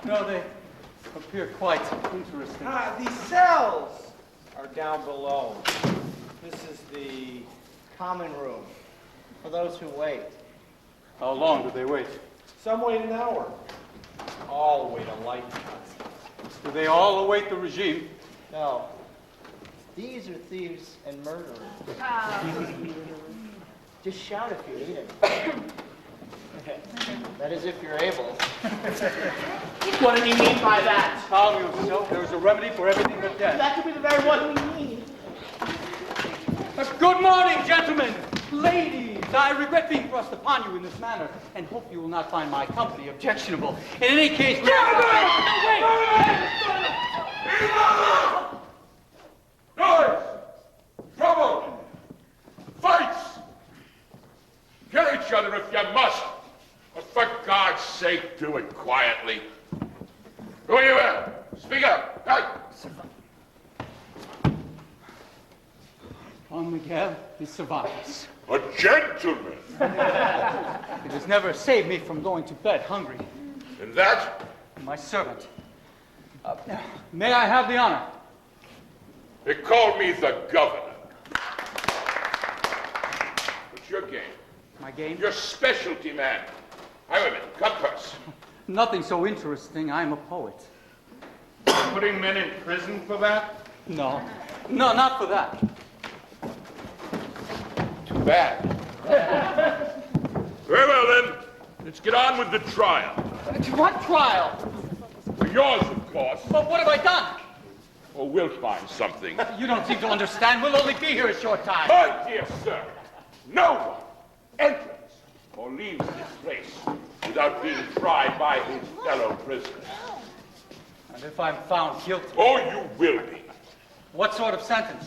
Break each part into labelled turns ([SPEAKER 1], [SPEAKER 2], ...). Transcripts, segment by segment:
[SPEAKER 1] No, they appear quite interesting.
[SPEAKER 2] The cells are down below. This is the common room for those who wait.
[SPEAKER 1] How long do they wait?
[SPEAKER 2] Some wait an hour. All wait a lifetime.
[SPEAKER 1] Do they all await the regime?
[SPEAKER 2] No. These are thieves and murderers. Just shout if you need it. That is if you're able.
[SPEAKER 3] What did he mean by that?
[SPEAKER 1] Calm yourself. There is a remedy for everything but death.
[SPEAKER 3] That could be the very one we need.
[SPEAKER 1] Good morning, gentlemen. Ladies, I regret being thrust upon you in this manner, and hope you will not find my company objectionable. In any case...
[SPEAKER 4] Noise! Trouble! Fights! Kill each other if you must, but for God's sake, do it quietly. Who are you at? Speak up! Hey!
[SPEAKER 1] Don Miguel de Cervantes.
[SPEAKER 4] A gentleman!
[SPEAKER 1] It has never saved me from going to bed hungry.
[SPEAKER 4] And that?
[SPEAKER 1] My servant. May I have the honor?
[SPEAKER 4] They call me the governor. What's your game?
[SPEAKER 1] My game?
[SPEAKER 4] Your specialty, man. Highwayman, cut purse.
[SPEAKER 1] Nothing so interesting. I'm a poet.
[SPEAKER 4] Putting men in prison for that?
[SPEAKER 1] No, not for that.
[SPEAKER 4] Too bad. Very well, then. Let's get on with the trial.
[SPEAKER 1] What trial?
[SPEAKER 4] Yours, of course.
[SPEAKER 1] But what have I done?
[SPEAKER 4] Oh, we'll find something.
[SPEAKER 1] You don't seem to understand. We'll only be here a short time.
[SPEAKER 4] My dear sir, no one enters or leaves this place without being tried by his fellow prisoners.
[SPEAKER 1] And if I'm found guilty?
[SPEAKER 4] Oh, you will be.
[SPEAKER 1] What sort of sentence?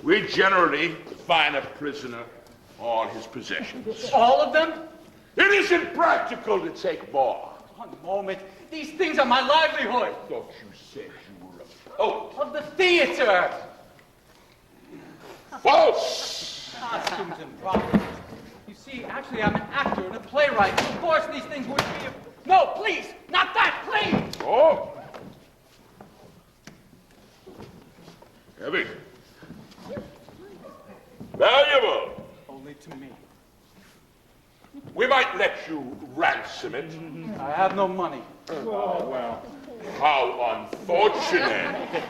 [SPEAKER 4] We generally fine a prisoner all his possessions.
[SPEAKER 1] All of them?
[SPEAKER 4] It isn't practical to take more.
[SPEAKER 1] One moment. These things are my livelihood.
[SPEAKER 4] I thought you said you were a poet.
[SPEAKER 1] Of the theater.
[SPEAKER 4] False!
[SPEAKER 1] Costumes and props. You see, actually, I'm an actor and a playwright. Of course, these things wouldn't be... No, please! Not that, please!
[SPEAKER 4] Oh! Heavy. Valuable.
[SPEAKER 1] Only to me.
[SPEAKER 4] We might let you ransom it.
[SPEAKER 1] I have no money.
[SPEAKER 4] Oh, well. How unfortunate.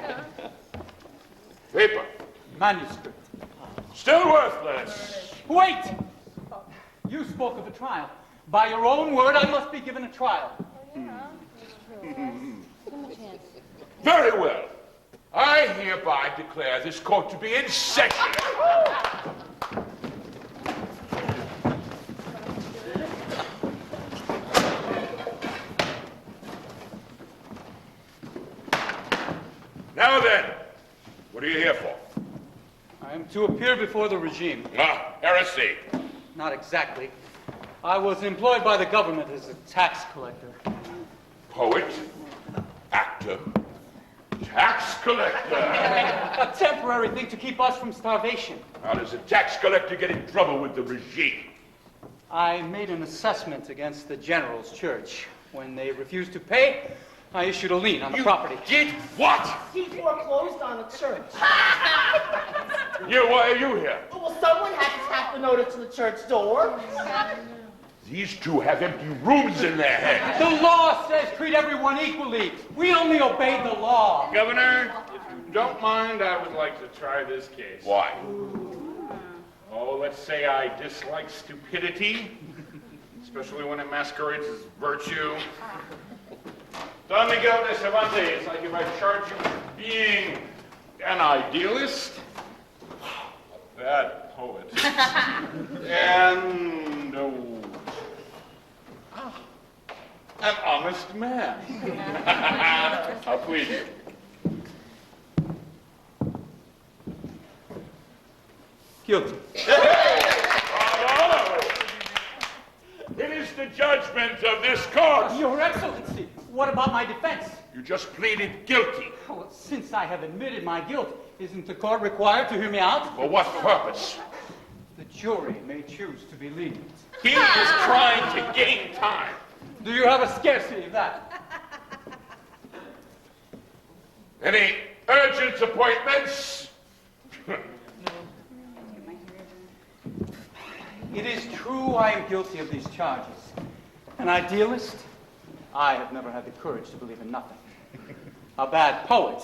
[SPEAKER 4] Paper.
[SPEAKER 1] Manuscript.
[SPEAKER 4] Still worthless.
[SPEAKER 1] Wait! You spoke of a trial. By your own word, I must be given a trial.
[SPEAKER 4] Very well. I hereby declare this court to be in session. Now then, what are you here for?
[SPEAKER 1] I am to appear before the regime.
[SPEAKER 4] Heresy.
[SPEAKER 1] Not exactly. I was employed by the government as a tax collector.
[SPEAKER 4] Poet, actor, tax collector.
[SPEAKER 1] A temporary thing to keep us from starvation.
[SPEAKER 4] How does a tax collector get in trouble with the regime?
[SPEAKER 1] I made an assessment against the General's Church. When they refused to pay, I issued a lien on the property.
[SPEAKER 4] Did what?
[SPEAKER 3] He foreclosed on the church.
[SPEAKER 4] Why are you here?
[SPEAKER 3] Well, someone had to tap the notice to the church door.
[SPEAKER 4] These two have empty rooms in their heads.
[SPEAKER 1] The law says treat everyone equally. We only obey the law.
[SPEAKER 5] Governor, if you don't mind, I would like to try this case.
[SPEAKER 4] Why?
[SPEAKER 5] Oh, let's say I dislike stupidity, especially when it masquerades as virtue. Don Miguel de Cervantes, I hereby charge you with being an idealist, a bad poet, and an honest man. I'll plead you.
[SPEAKER 1] Guilty.
[SPEAKER 4] Bravo! It is the judgment of this court.
[SPEAKER 1] Your Excellency, what about my defense?
[SPEAKER 4] You just pleaded guilty.
[SPEAKER 1] Well, since I have admitted my guilt, isn't the court required to hear me out?
[SPEAKER 4] For what purpose?
[SPEAKER 1] The jury may choose to believe it.
[SPEAKER 5] He is trying to gain time.
[SPEAKER 1] Do you have a scarcity of that?
[SPEAKER 4] Any urgent appointments?
[SPEAKER 1] It is true I am guilty of these charges. An idealist? I have never had the courage to believe in nothing. A bad poet?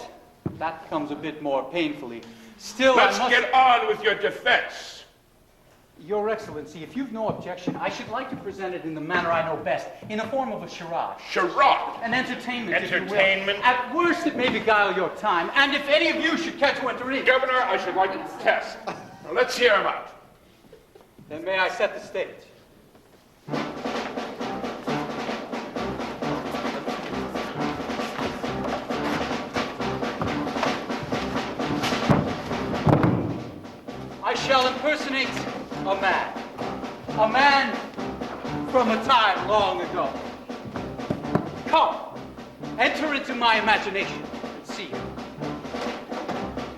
[SPEAKER 1] That comes a bit more painfully. Still,
[SPEAKER 4] Let's
[SPEAKER 1] I must...
[SPEAKER 4] get on with your defense.
[SPEAKER 1] Your Excellency, if you've no objection, I should like to present it in the manner I know best, in the form of a charade.
[SPEAKER 4] Charade?
[SPEAKER 1] An entertainment, if you will.
[SPEAKER 5] Entertainment?
[SPEAKER 1] At worst, it may beguile your time, and if any of you should care to enter in...
[SPEAKER 4] Governor, I should like to test. Now, let's hear him out.
[SPEAKER 1] Then may I set the stage? I shall impersonate a man from a time long ago. Come, enter into my imagination and see him.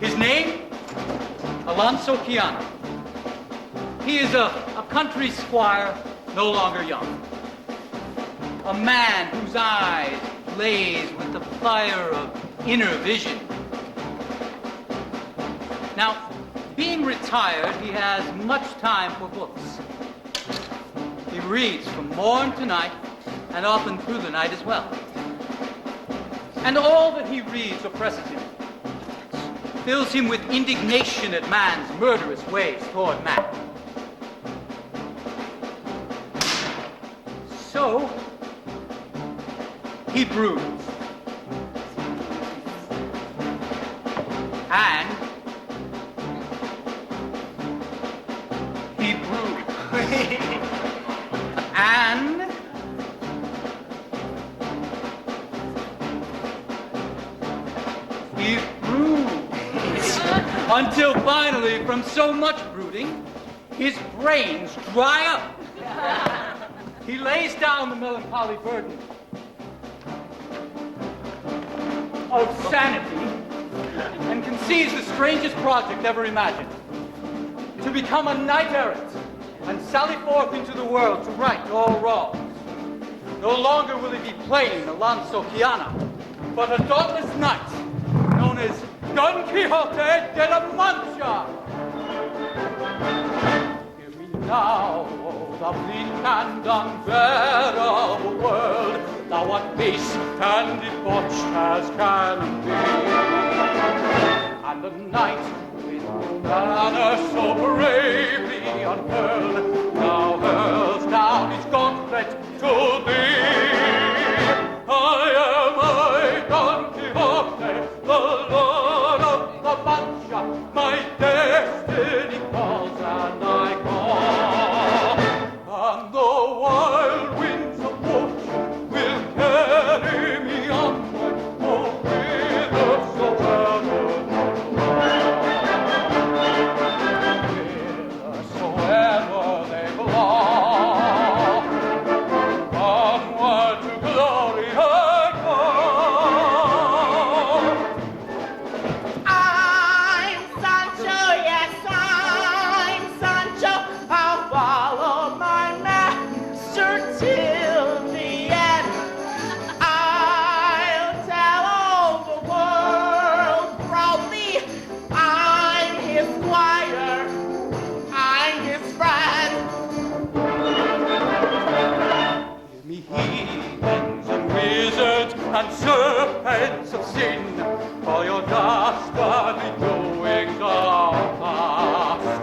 [SPEAKER 1] His name, Alonso Quixote. He is a country squire, no longer young. A man whose eyes blaze with the fire of inner vision. Now, being retired, he has much time for books. He reads from morn to night, and often through the night as well. And all that he reads oppresses him, fills him with indignation at man's murderous ways toward man. So, he broods. And he broods. And he broods. Until finally, from so much brooding, his brains dry up. He lays down the melancholy burden of sanity and conceives the strangest project ever imagined. To become a knight-errant and sally forth into the world to right all wrongs. No longer will he be plain Alonso Quixote, but a dauntless knight known as Don Quixote de la Mancha. Hear me now, the bleak and unbearable world, thou art base and debauched as can be. And the knight with banner so bravely unfurled now hurls down his gauntlet to thee. I am Don Quixote, the Lord of the Mancha, my destiny calls and I call. And the wild winds of fortune will carry me onward, oh, whithersoever they belong. Onward to glory I go.
[SPEAKER 3] I'm Sancho, yes, I'm Sancho. I'll follow my master till the end. I'll tell all the world proudly I'm his squire, I'm his friend.
[SPEAKER 1] Hear me, heathens and wizards and serpents of sin, all your dastardly doings are past.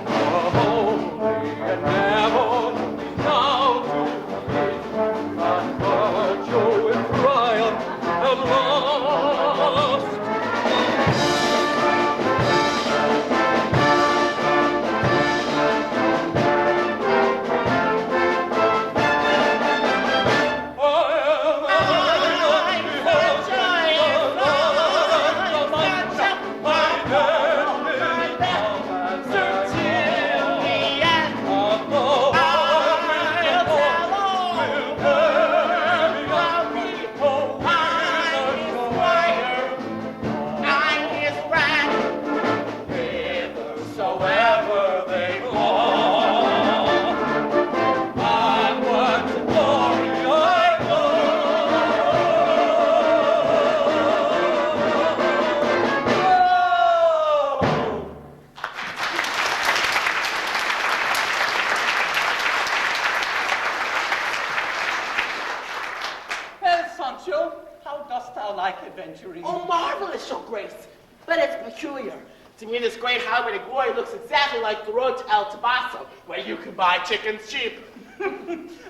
[SPEAKER 1] The holy and heavenly now to begin, and virtue in triumph at last.
[SPEAKER 3] I'm Sancho, yes,
[SPEAKER 1] Sancho, how dost thou like adventuring?
[SPEAKER 3] Oh, marvelous, your grace. But it's peculiar. To me, this great highway to glory looks exactly like the road to El Tabaso, where you can buy chickens cheap.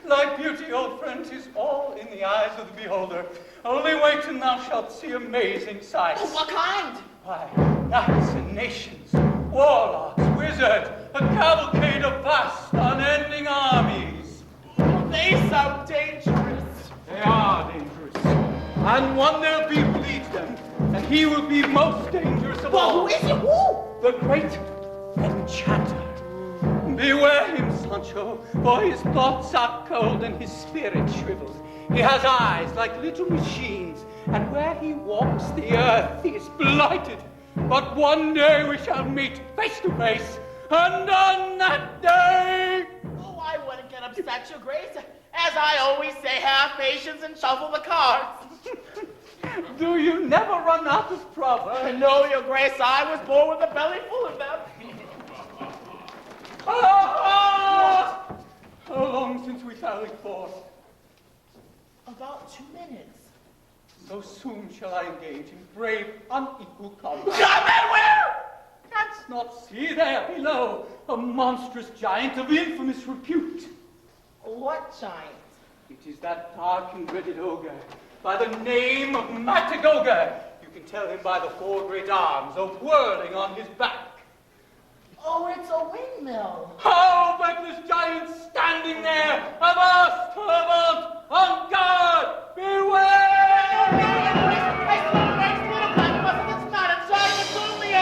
[SPEAKER 1] Thy beauty, old friend, is all in the eyes of the beholder. Only wait and thou shalt see amazing sights.
[SPEAKER 3] Oh, what kind?
[SPEAKER 1] Why, knights and nations, warlocks, wizards, a cavalcade of vast, unending armies.
[SPEAKER 3] Oh, they sound dangerous.
[SPEAKER 1] They are dangerous. And one there'll be who leads them, and he will be most dangerous of all.
[SPEAKER 3] Well, who is he? Who?
[SPEAKER 1] The great enchanter. Beware him, Sancho, for his thoughts are cold and his spirit shriveled. He has eyes like little machines, and where he walks the earth is blighted. But one day we shall meet face to face, and on that day...
[SPEAKER 3] Oh, I wouldn't get upset, your grace. As I always say, have patience and shuffle the cards.
[SPEAKER 1] Do you never run out of proverbs?
[SPEAKER 3] No, your grace, I was born with a belly full of them.
[SPEAKER 1] Ah! How long since we sallied forth?
[SPEAKER 3] About 2 minutes.
[SPEAKER 1] So soon shall I engage in brave, unequal combat.
[SPEAKER 3] Combat where?
[SPEAKER 1] Canst not see there below a monstrous giant of infamous repute?
[SPEAKER 3] What giant?
[SPEAKER 1] It is that dark and dreaded ogre, by the name of Matagoga. You can tell him by the 4 great arms whirling on his back.
[SPEAKER 3] Oh, it's a windmill.
[SPEAKER 1] How but this giant standing there, avast, avant, on guard, beware!
[SPEAKER 3] It's not a giant, it's only a...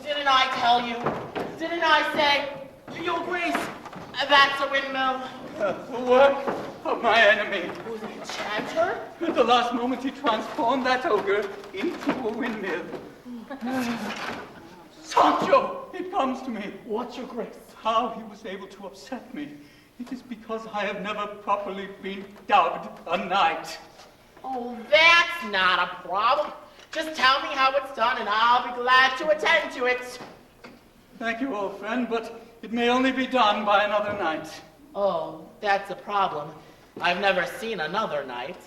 [SPEAKER 3] Didn't I tell you? Didn't I say, your grace, that's a windmill?
[SPEAKER 1] The work of my enemy.
[SPEAKER 3] Who's an enchanter?
[SPEAKER 1] At the last moment he transformed that ogre into a windmill. Sancho, it comes to me.
[SPEAKER 3] What's your grace?
[SPEAKER 1] How he was able to upset me. It is because I have never properly been dubbed a knight.
[SPEAKER 3] Oh, that's not a problem. Just tell me how it's done and I'll be glad to attend to it.
[SPEAKER 1] Thank you, old friend, but it may only be done by another knight.
[SPEAKER 3] Oh, that's a problem. I've never seen another knight.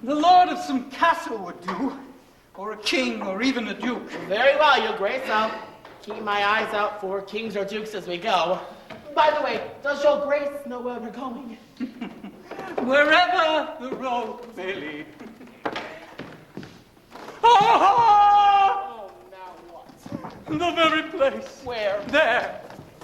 [SPEAKER 1] The lord of some castle would do, or a king, or even a duke.
[SPEAKER 3] Very well, your grace. I'll keep my eyes out for kings or dukes as we go. By the way, does your grace know where we're going?
[SPEAKER 1] Wherever the road may lead. Oh,
[SPEAKER 3] now what?
[SPEAKER 1] the very place.
[SPEAKER 3] Where?
[SPEAKER 1] There.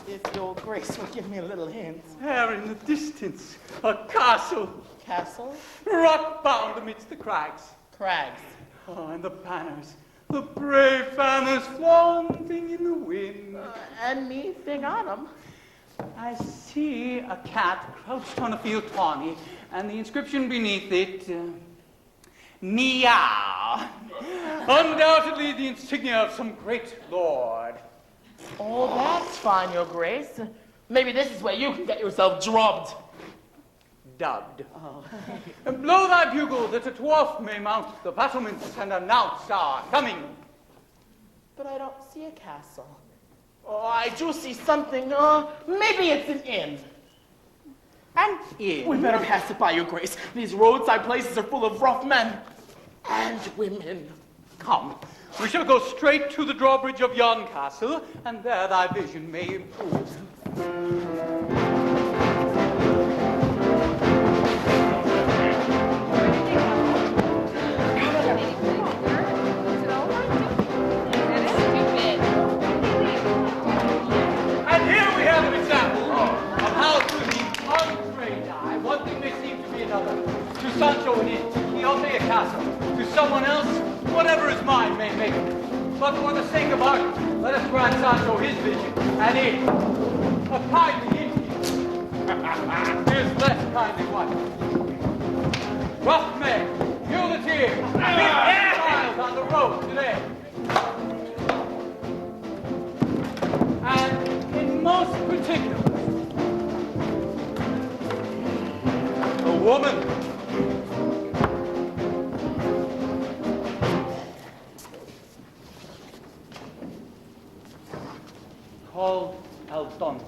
[SPEAKER 3] If your grace will give me a little hint.
[SPEAKER 1] There in the distance, a castle.
[SPEAKER 3] Castle?
[SPEAKER 1] Rock-bound amidst the crags.
[SPEAKER 3] Crags.
[SPEAKER 1] Oh, and the banners. The brave banners flaunting in the wind.
[SPEAKER 3] And me thing on them.
[SPEAKER 1] I see a cat crouched on a field tawny, and the inscription beneath it, meow. Undoubtedly the insignia of some great lord.
[SPEAKER 3] Oh, that's fine, your grace. Maybe this is where you can get yourself drubbed.
[SPEAKER 1] Dubbed.
[SPEAKER 3] Oh.
[SPEAKER 1] And blow thy bugle that a dwarf may mount the battlements and announce our coming.
[SPEAKER 3] But I don't see a castle. Oh, I do see something. Maybe it's an inn.
[SPEAKER 1] An inn?
[SPEAKER 3] We better pass it by, your grace. These roadside places are full of rough men and women.
[SPEAKER 1] Come, we shall go straight to the drawbridge of yon castle, and there thy vision may improve. And here we have an example of how to the untrained eye, one thing may seem to be another. To Sancho an inn, to Quixote a castle, to someone else, whatever his mind may make it. But for the sake of argument, let us grant Sancho his vision, and it, a kindly innkeeper, his less kindly wife. Rough men, muleteers, big miles on the road today. And in most particular, a woman. called Aldonza.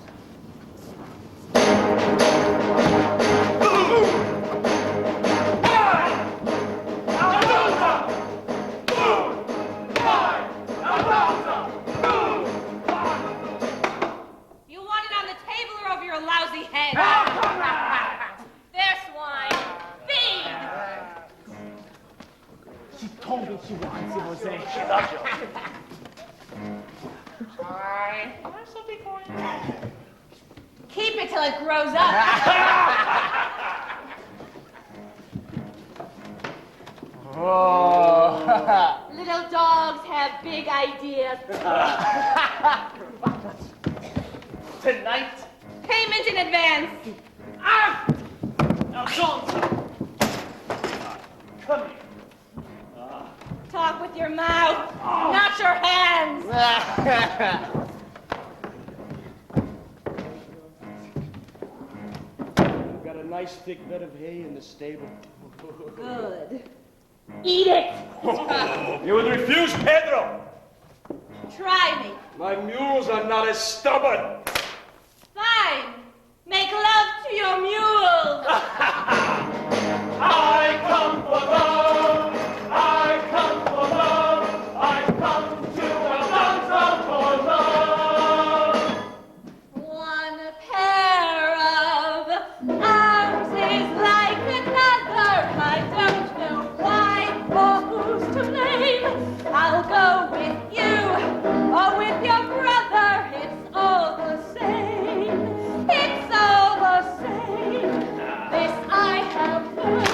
[SPEAKER 6] You want it on the table or over your lousy head? There, swine. Feed!
[SPEAKER 3] She told me she wants it, Jose. She loves you.
[SPEAKER 6] Keep it till it grows up.
[SPEAKER 3] Oh.
[SPEAKER 6] Little dogs have big ideas.
[SPEAKER 3] Tonight?
[SPEAKER 6] Payment in advance.
[SPEAKER 3] Aldonza! Come here.
[SPEAKER 6] Talk with your mouth, not your hands.
[SPEAKER 7] We've got a nice thick bed of hay in the stable.
[SPEAKER 6] Good. Eat it.
[SPEAKER 7] You would refuse, Pedro!
[SPEAKER 6] Try me.
[SPEAKER 7] My mules are not as stubborn!
[SPEAKER 6] Fine. Make love to your mules.
[SPEAKER 7] I come for love! I come for love! I come to Aldonza for love!
[SPEAKER 6] One pair of arms is like another. I don't know why or who's to blame. I'll go with you or with your brother. It's all the same. It's all the same. This I have learned.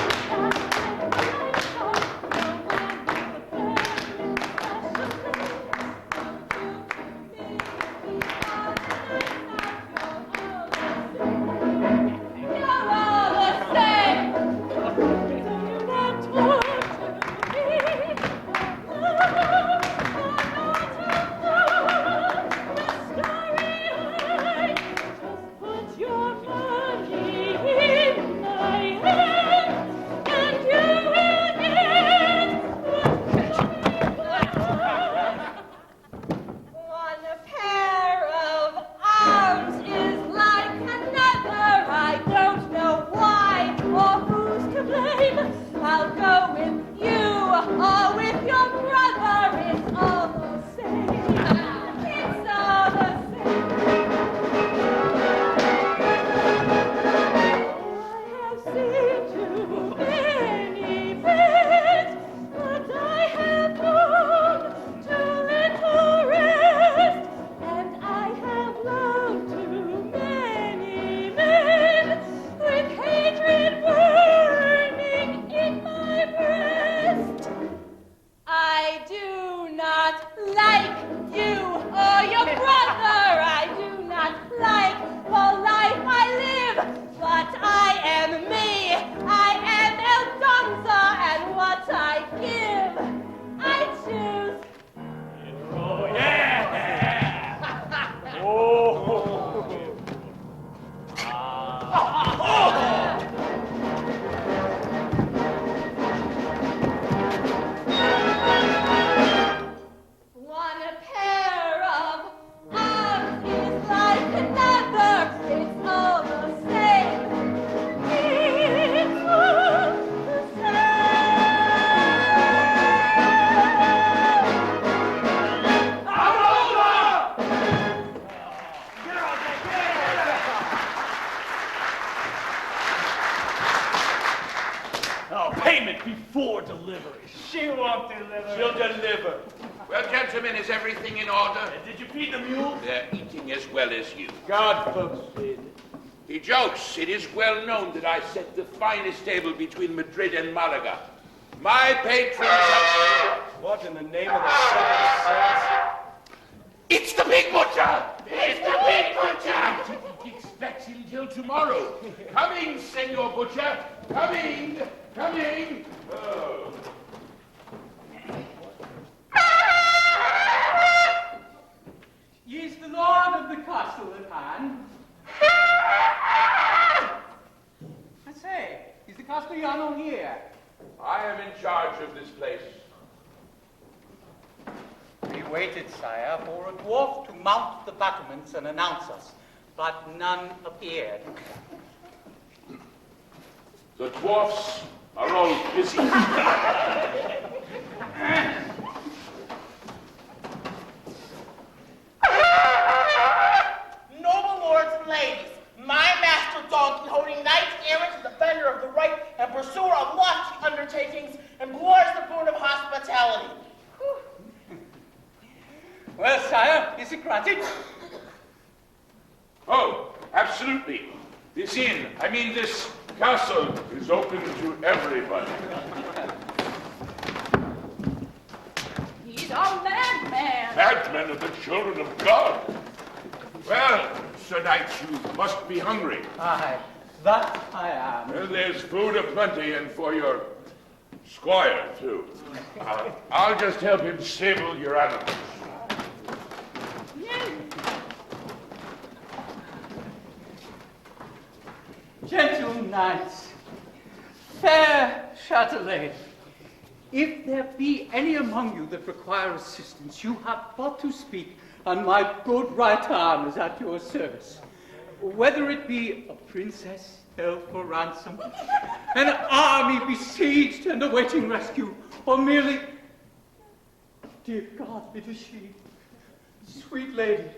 [SPEAKER 6] I'll go with you or with your brother. It's all the same. It's all the same. I have seen too many men, but I have known too little rest, and I have loved too many men with hatred burning in my breast. I do not like you or your brother. I do not like the life I live, but I am me. I am Aldonza, and what I give, I choose.
[SPEAKER 7] Oh, yeah! Oh!
[SPEAKER 6] One pair of arms is like another. It's all the same. It's all the
[SPEAKER 7] Oh, payment before delivery.
[SPEAKER 3] She won't deliver.
[SPEAKER 7] She'll deliver.
[SPEAKER 4] Well, gentlemen, is everything in order?
[SPEAKER 7] Did you feed the mules?
[SPEAKER 4] They're eating as well as you.
[SPEAKER 7] God forbid.
[SPEAKER 4] He jokes. It is well known that I set the finest table between Madrid and Malaga. My patrons have...
[SPEAKER 7] What in the name of the seven saints?
[SPEAKER 4] It's the big butcher! It's the big butcher! He expects until tomorrow. Coming, Senor Butcher. Coming. Coming. Oh.
[SPEAKER 1] Is the lord of the castle at hand? I say, is the Castellano here?
[SPEAKER 4] I am in charge of this place.
[SPEAKER 1] We've waited, sire, for a dwarf to mount the battlements and announce us, but none appeared.
[SPEAKER 4] The dwarfs are all busy.
[SPEAKER 3] Noble lords and ladies, my master Don Quixote, knight errant and defender of the right and pursuer of lofty undertakings, implores the boon of hospitality.
[SPEAKER 1] Well, sire, is it granted?
[SPEAKER 4] Oh, absolutely. This inn, this castle is open to everybody.
[SPEAKER 6] He's a madman.
[SPEAKER 4] Madmen are the children of God. Well, Sir Knight, you must be hungry.
[SPEAKER 1] Aye, that I am.
[SPEAKER 4] Well, there's food aplenty, and for your squire, too. I'll just help him stable your animals.
[SPEAKER 1] Gentle knights, fair chatelaine, if there be any among you that require assistance, you have but to speak, and my good right arm is at your service. Whether it be a princess held for ransom, an army besieged and awaiting rescue, or merely, dear God, it is she, sweet lady,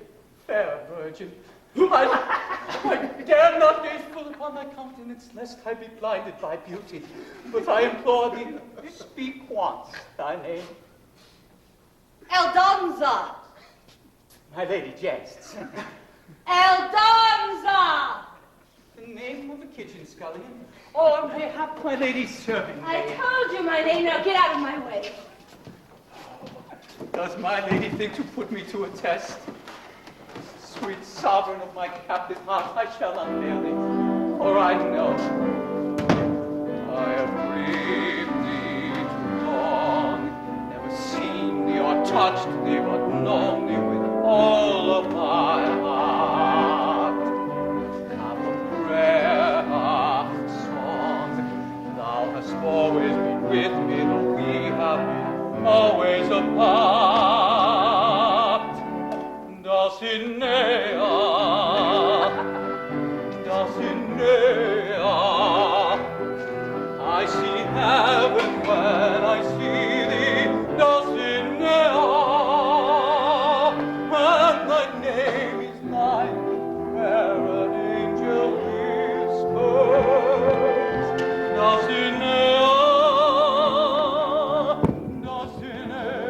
[SPEAKER 1] fair virgin, I dare not gaze full upon thy countenance, lest I be blinded by beauty. But I implore thee, speak once thy name.
[SPEAKER 6] Aldonza.
[SPEAKER 1] My lady jests.
[SPEAKER 6] Aldonza.
[SPEAKER 1] The name of the kitchen scullion, or mayhap my lady's serving
[SPEAKER 6] I
[SPEAKER 1] maid.
[SPEAKER 6] told you my name. Now get out of my way.
[SPEAKER 1] Does my lady think to put me to a test? Sweet sovereign of my captive heart, I shall not fail thee, for I know I have grieved thee too long, never seen thee or touched thee, but known thee with all of my heart. Half a prayer, half a song, thou hast always been with me, though we have been always apart. Dulcinea, Dulcinea, I see heaven when I see thee, Dulcinea, and thy name is like where an angel whispers, Dulcinea, Dulcinea.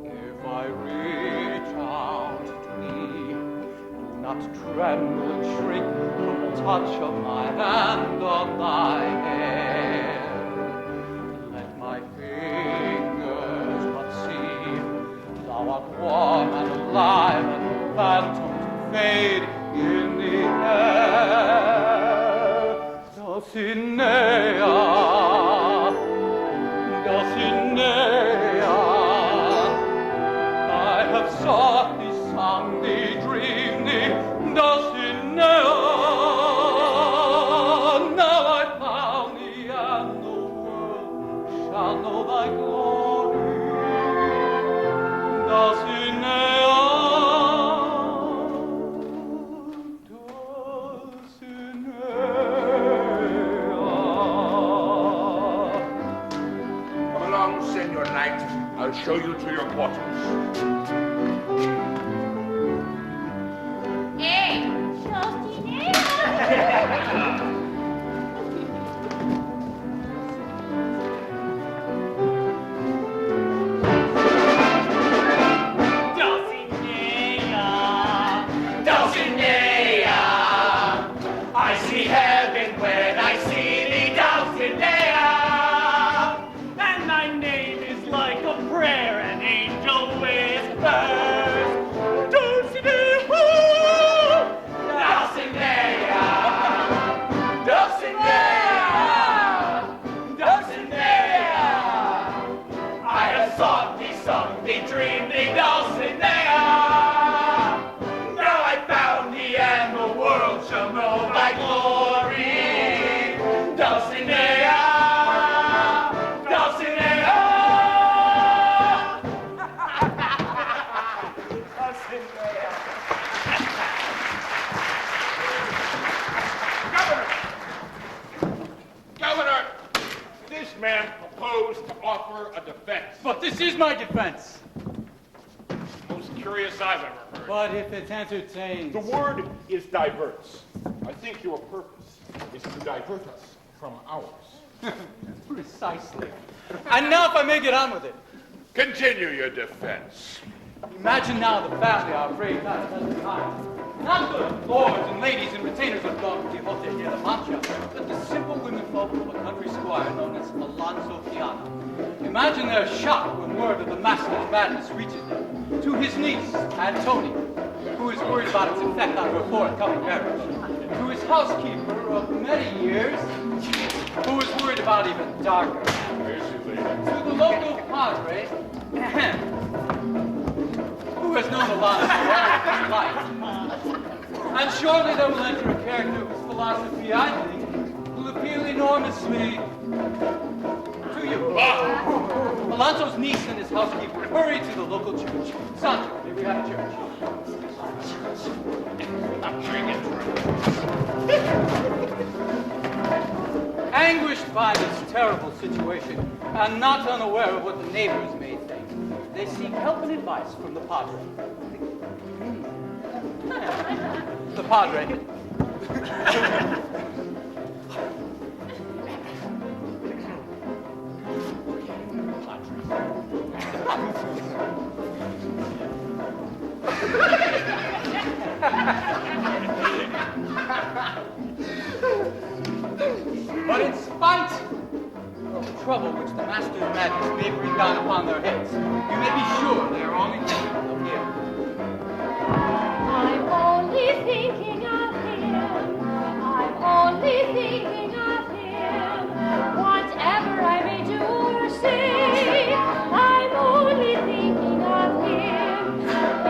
[SPEAKER 1] If I reach out to thee, do not tremble and shrink from the touch of my hand on thy hair. Let my fingers but see thou art warm and alive and the phantom to fade in the air. Dulcinea, Dulcinea, I have sought thee, sung thee, dreamed thee, Dulcinea. Now I found thee, and the world shall know thy glory, Dulcinea, Dulcinea.
[SPEAKER 4] Come along, Senor Knight. I'll show you to your quarters.
[SPEAKER 6] Hey, Dulcinea.
[SPEAKER 7] Dulcinea, Dulcinea, I see heaven when I see thee, Dulcinea, and thy name is like a prayer an angel whispers, Dulcinea, Dulcinea, Dulcinea, Dulcinea, I have sought thee, sung thee, dreamed thee, Dulcinea. Now I found thee, and the world shall know thy glory, Dulcinea, Dulcinea,
[SPEAKER 4] supposed to offer a defense.
[SPEAKER 1] But this is my defense.
[SPEAKER 5] Most curious I've ever heard.
[SPEAKER 1] But if it entertains...
[SPEAKER 4] The word is diverts. I think your purpose is to divert us from ours.
[SPEAKER 1] Precisely. And now if I may get on with it.
[SPEAKER 4] Continue your defense.
[SPEAKER 1] Imagine now the family are brave not at the time. Not the lords and ladies and retainers of Don Quixote de la Mancha, but the simple womenfolk of a country squire known as Aldonza. Imagine their shock when word of the master's madness reaches them. To his niece, Antonia, who is worried about its effect on her forthcoming marriage. To his housekeeper of many years, who is worried about even darker matters. To the local padre, who has known the lot of his life. And shortly there will enter a character whose philosophy, I think, will appeal enormously to you. Alonso's niece and his housekeeper hurry to the local church. Sancho, may we have church?
[SPEAKER 5] I'm drinking.
[SPEAKER 1] Anguished by this terrible situation, and not unaware of what the neighbors may think, they seek help and advice from the padre. The padre. But in spite of the trouble which the master's madness may bring down upon their heads, you may be sure they are only thinking of him.
[SPEAKER 6] I'm only thinking of him. I'm only thinking of him. Whatever I may do or say, I'm only thinking of him.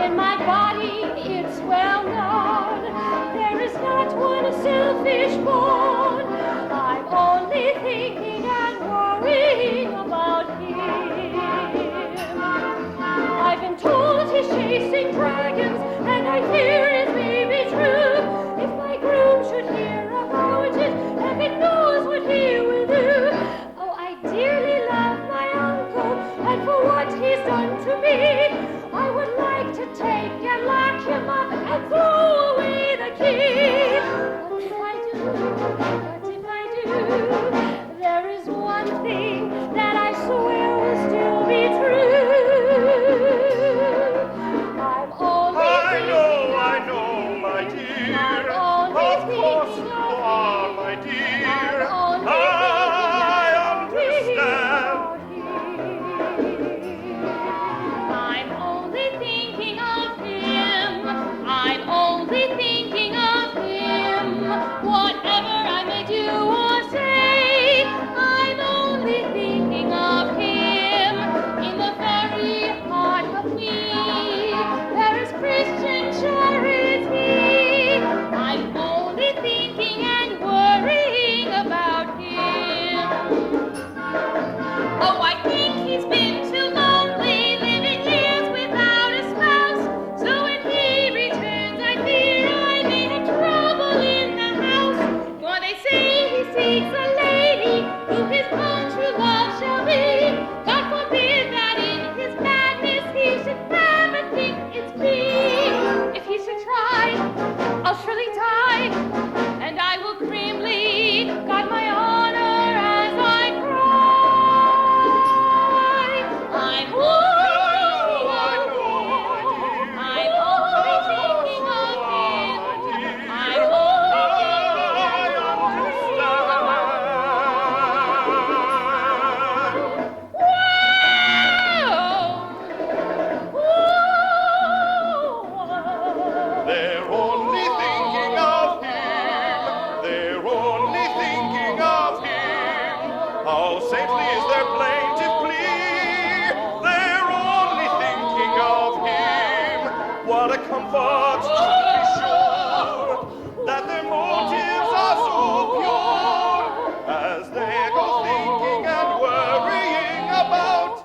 [SPEAKER 6] In my body, it's well known, there is not one selfish bone. I'm only thinking and worrying about him. I've been told he's chasing dragons, and I fear it may be true. If my groom should hear about it, heaven knows what he will do. Oh, I dearly love my uncle, and for what he's done to me, I would like to take and lock him up and throw away the key. What if I do? What if I do? There is one thing that I swear will still be true. I'm only
[SPEAKER 7] I know, my dear.
[SPEAKER 6] I'm only
[SPEAKER 7] Of course
[SPEAKER 6] thinking
[SPEAKER 7] you
[SPEAKER 6] of
[SPEAKER 7] are,
[SPEAKER 6] him.
[SPEAKER 7] my dear.
[SPEAKER 6] I'm only
[SPEAKER 7] I
[SPEAKER 6] thinking
[SPEAKER 7] understand.
[SPEAKER 6] I'm only thinking of him. I'm only thinking of him. Whatever I may do or say, I'm only thinking of him. In the very heart of me, there is Christian charity. I'm only thinking and worrying about him. Oh, I think he's been too lonely, living years without a spouse. So when he returns, I fear I may have trouble in the house. For they say he seeks a lady who his own true love shall be. God forbid that in his madness he should ever think it's me. If he should try, I'll surely die, and I will grimly guard my honor as I cry. I'm only thinking of him. I'm
[SPEAKER 7] They're only thinking of him. They're only thinking of him. How saintly is their plaintive plea. They're only thinking of him. What a comfort to be sure that their motives are so pure as they go thinking and worrying about.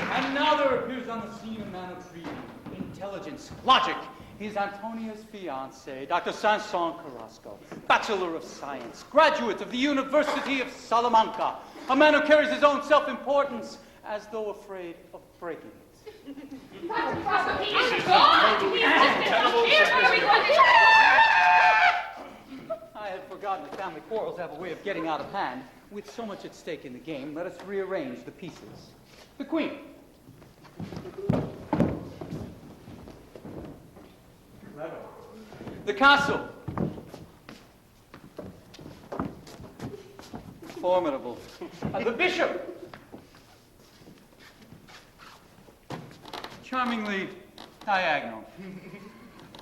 [SPEAKER 1] And now there appears on the scene a man man of breeding, intelligence, logic. He's Antonia's fiancé, Dr. Sanson Carrasco, Bachelor of Science, graduate of the University of Salamanca, a man who carries his own self-importance as though afraid of breaking it. I had forgotten that family quarrels have a way of getting out of hand. With so much at stake in the game, let us rearrange the pieces. The Queen. The castle. Formidable. And the bishop. Charmingly diagonal.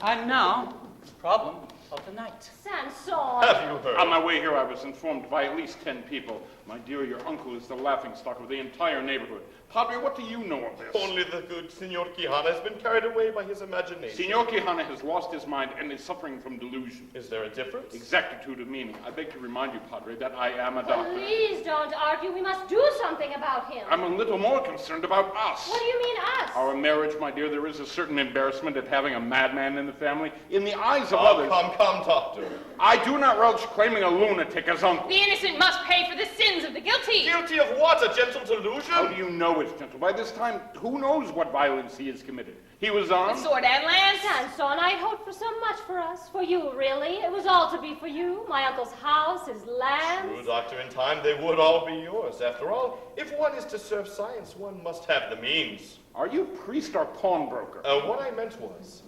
[SPEAKER 1] And now, problem of the night.
[SPEAKER 6] Sanson.
[SPEAKER 7] Have you heard?
[SPEAKER 5] On my way here, I was informed by at least 10 people. My dear, your uncle is the laughingstock of the entire neighborhood. Padre, what do you know of this?
[SPEAKER 7] Only the good Signor Quixote has been carried away by his imagination.
[SPEAKER 5] Signor Quixote has lost his mind and is suffering from delusion.
[SPEAKER 7] Is there a difference?
[SPEAKER 5] Exactitude of meaning. I beg to remind you, Padre, that I am a doctor.
[SPEAKER 6] Please don't argue. We must do something about him.
[SPEAKER 5] I'm a little more concerned about us.
[SPEAKER 6] What do you mean, us?
[SPEAKER 5] Our marriage, my dear, there is a certain embarrassment at having a madman in the family. In the eyes of others...
[SPEAKER 7] Come, doctor.
[SPEAKER 5] I do not relish claiming a lunatic as uncle.
[SPEAKER 8] The innocent must pay for the sins of the guilty.
[SPEAKER 7] Guilty of what? A gentle delusion?
[SPEAKER 5] How do you know it's gentle? By this time, who knows what violence he has committed? He was armed.
[SPEAKER 8] With sword and lance.
[SPEAKER 6] Sanson, I hoped for so much for us. For you, really. It was all to be for you. My uncle's house, his land.
[SPEAKER 7] True, doctor, in time they would all be yours. After all, if one is to serve science, one must have the means.
[SPEAKER 5] Are you priest or pawnbroker?
[SPEAKER 7] What I meant was,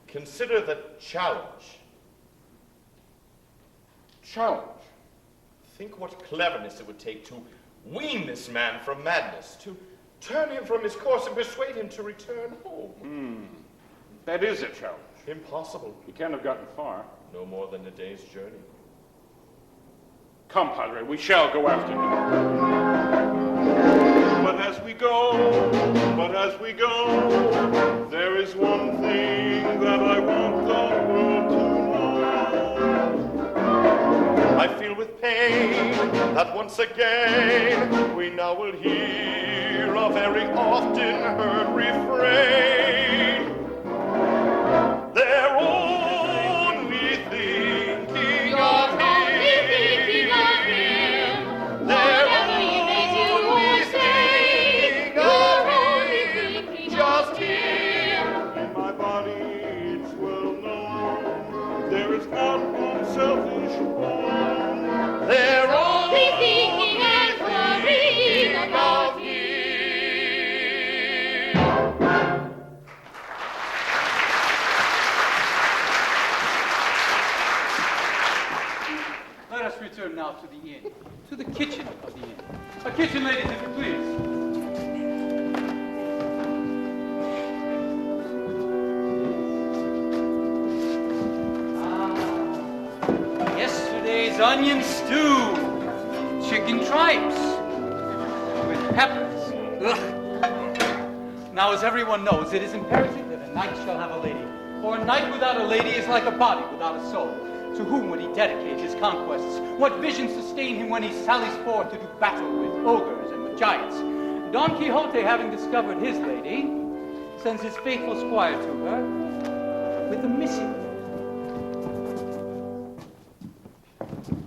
[SPEAKER 7] consider the challenge.
[SPEAKER 5] Challenge.
[SPEAKER 7] Think what cleverness it would take to wean this man from madness, to turn him from his course and persuade him to return home.
[SPEAKER 5] That is a challenge.
[SPEAKER 7] Impossible.
[SPEAKER 5] You can't have gotten far.
[SPEAKER 7] No more than a day's journey.
[SPEAKER 5] Come, Padre, we shall go after him. But as we go, there is one thing that I want the world to know.
[SPEAKER 7] I feel with pain that once again we now will hear a very often heard refrain. They're only thinking of him. They're only thinking of him. Just him.
[SPEAKER 5] In my body it's well known, there is not one selfish one.
[SPEAKER 7] They're only
[SPEAKER 6] thinking and worrying about
[SPEAKER 7] him.
[SPEAKER 1] Let us return now to the inn, to the kitchen of the inn. A kitchen, ladies, if you please. Yesterday's onion stew, chicken tripes, with peppers. Ugh. Now, as everyone knows, it is imperative that a knight shall have a lady, for a knight without a lady is like a body without a soul. To whom would he dedicate his conquests? What visions sustain him when he sallies forth to do battle with ogres and with giants? Don Quixote, having discovered his lady, sends his faithful squire to her with a missive.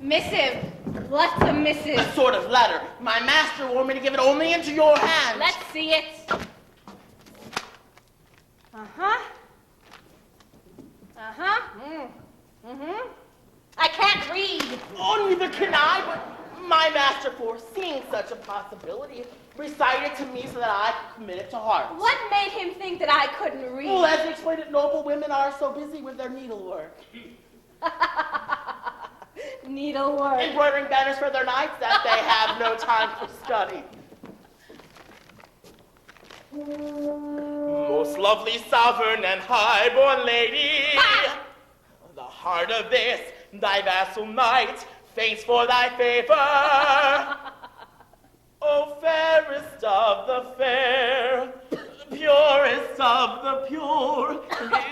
[SPEAKER 6] Missive. What's a missive?
[SPEAKER 3] A sort of letter. My master warned me to give it only into your hands.
[SPEAKER 6] Let's see it. Uh-huh. Uh-huh. I can't read.
[SPEAKER 3] Oh, neither can I, but my master, foreseeing such a possibility, recited to me so that I could commit it to heart.
[SPEAKER 6] What made him think that I couldn't read?
[SPEAKER 3] Well, as you explained it, noble women are so busy with their needlework.
[SPEAKER 6] Needlework.
[SPEAKER 3] Embroidering banners for their knights that they have no time for study. Most lovely sovereign and high-born lady,
[SPEAKER 6] Ha!
[SPEAKER 3] the heart of this thy vassal knight faints for thy favor. O fairest of the fair, purest of the pure,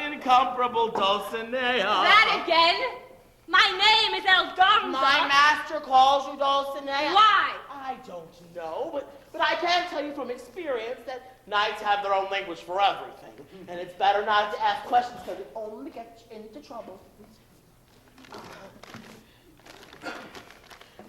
[SPEAKER 3] incomparable Dulcinea.
[SPEAKER 6] That again? My name is Aldonza.
[SPEAKER 3] My master calls you Dulcinea.
[SPEAKER 6] Why?
[SPEAKER 3] I don't know, but But I can tell you from experience that knights have their own language for everything. And it's better not to ask questions because it only gets you into trouble.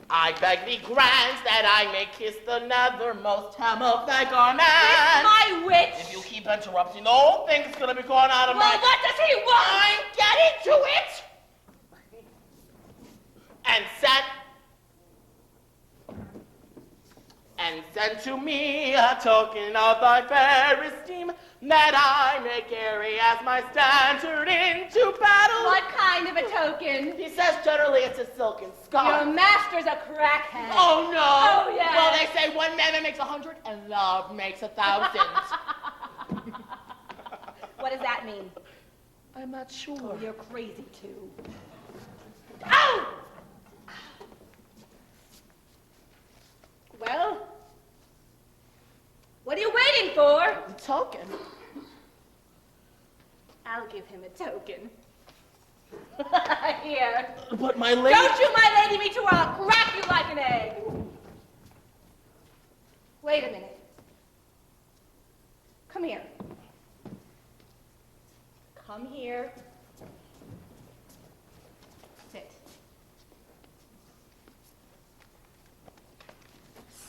[SPEAKER 3] I beg thee grant that I may kiss the nethermost hem of thy garment.
[SPEAKER 6] Kiss my witch!
[SPEAKER 3] If you keep interrupting, the whole thing's gonna be going out of my...
[SPEAKER 6] Well, what does he want?
[SPEAKER 3] I'm getting to it! And send to me a token of thy fair esteem, that I may carry as my standard into battle.
[SPEAKER 6] What kind of a token?
[SPEAKER 3] He says generally it's a silken scarf.
[SPEAKER 6] Your master's a crackhead.
[SPEAKER 3] Oh, no.
[SPEAKER 6] Oh, yeah.
[SPEAKER 3] Well, they say one man makes 100 and love makes 1,000.
[SPEAKER 6] What does that mean?
[SPEAKER 3] I'm not sure.
[SPEAKER 6] Oh, you're crazy, too.
[SPEAKER 3] Ow!
[SPEAKER 6] Well, what are you waiting for?
[SPEAKER 3] A token.
[SPEAKER 6] I'll give him a token. Here.
[SPEAKER 3] But my lady...
[SPEAKER 6] Don't you, my lady, me too, or I'll crack you like an egg. Wait a minute. Come here. Come here. Sit.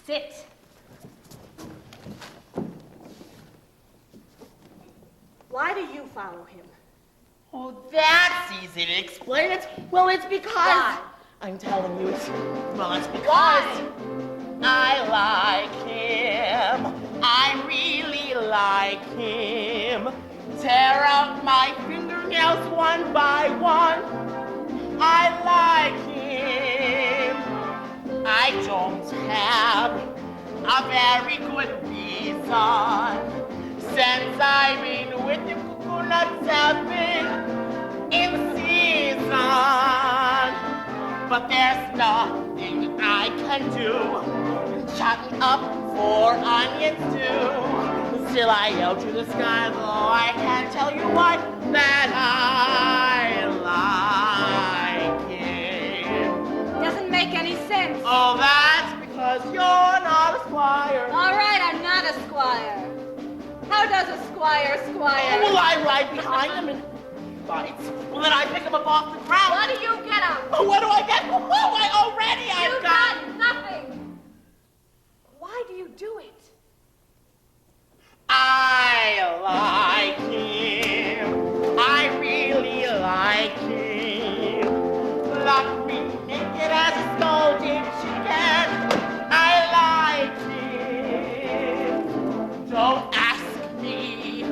[SPEAKER 6] Sit. Why do you follow him?
[SPEAKER 3] Oh, that's easy to explain. Well, it's because...
[SPEAKER 6] Why?
[SPEAKER 3] I'm telling you, it's because... I like him. I really like him. Tear out my fingernails one by one. I like him. I don't have a very good reason. Since I've been with him, coconuts have been in season. But there's nothing I can do. Chopping up 4 onions too. Still I yell to the sky, though I can't tell you why, that I like him.
[SPEAKER 6] Doesn't make any sense.
[SPEAKER 3] Oh, that's because you're not a squire.
[SPEAKER 6] All right, I'm not a squire. How does a squire squire?
[SPEAKER 3] Well, I ride behind him and fights. Well, then I pick him up off the ground.
[SPEAKER 6] What do you get up?
[SPEAKER 3] Oh, what do I get? Oh, I've
[SPEAKER 6] got nothing. Why do you do it?
[SPEAKER 3] I like him. I really like him. Lock me naked as a scolding chicken. I like him. Don't ask me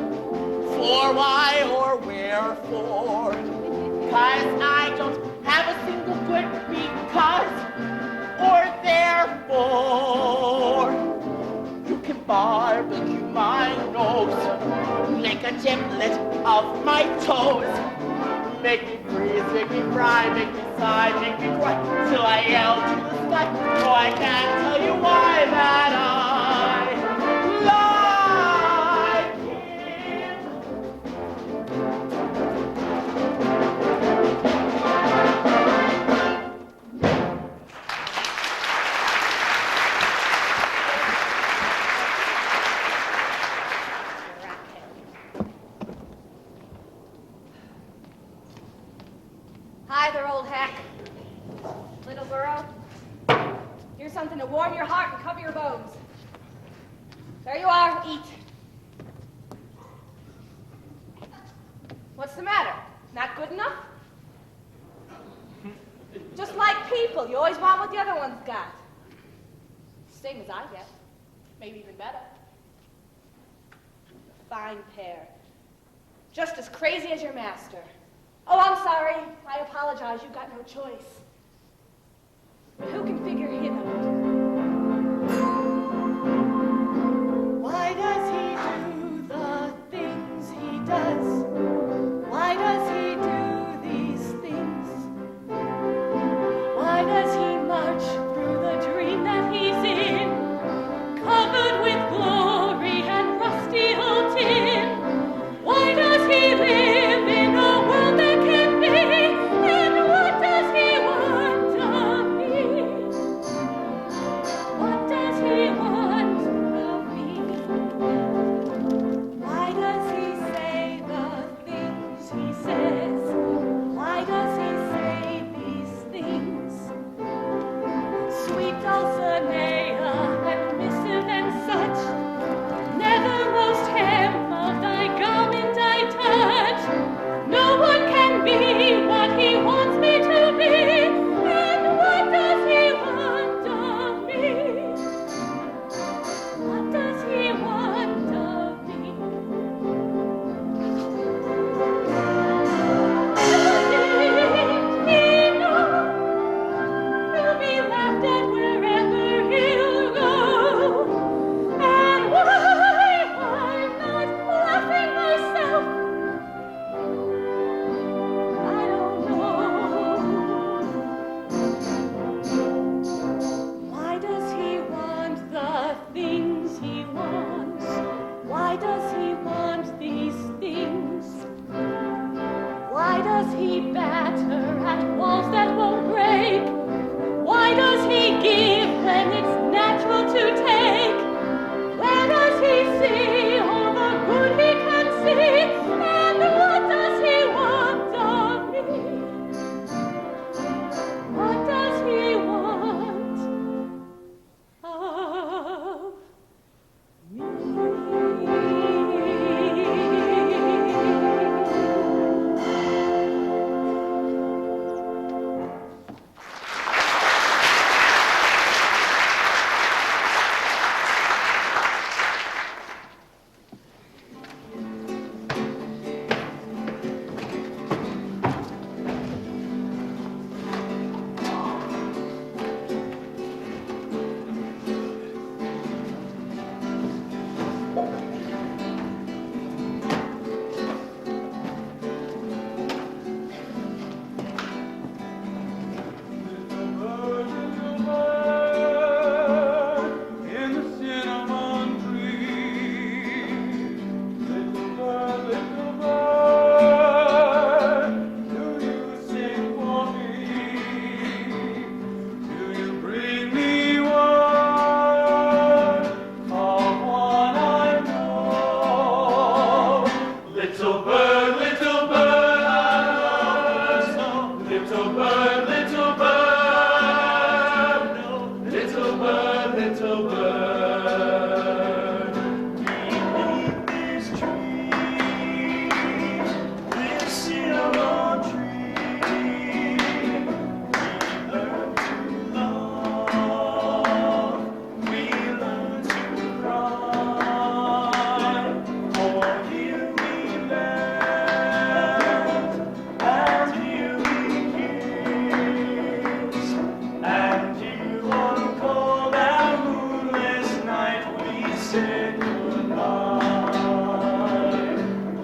[SPEAKER 3] for why or wherefore. 'Cause I don't have a single good because or therefore. You can barbecue my nose, make a gimlet of my toes, make me freeze, make me fry, make me sigh, make me cry, till I yell to the sky. Oh, I can't tell you why that I like him.
[SPEAKER 6] Hi there, old hack. Little girl, here's something to warm your heart and cover your bones. There you are, eat. What's the matter? Not good enough? Just like people, you always want what the other one's got. Same as I get, maybe even better. Fine pair. Just as crazy as your master. Oh, I'm sorry. I apologize. You've got no choice. But who can figure him out? Why does he do the things he does? Why does he do these things? Why does he march through the dream that he's in, covered with glory and rusty old tin? Why does he live in a world that can be? And what does he want of me?
[SPEAKER 1] bird, I love the snow. Little bird, little bird, no. Little bird, little bird. Beneath this tree, this sycamore tree, we learn to love, we learn to cry. For here we land, and here we kiss, and here one cold and moonless night we said goodnight.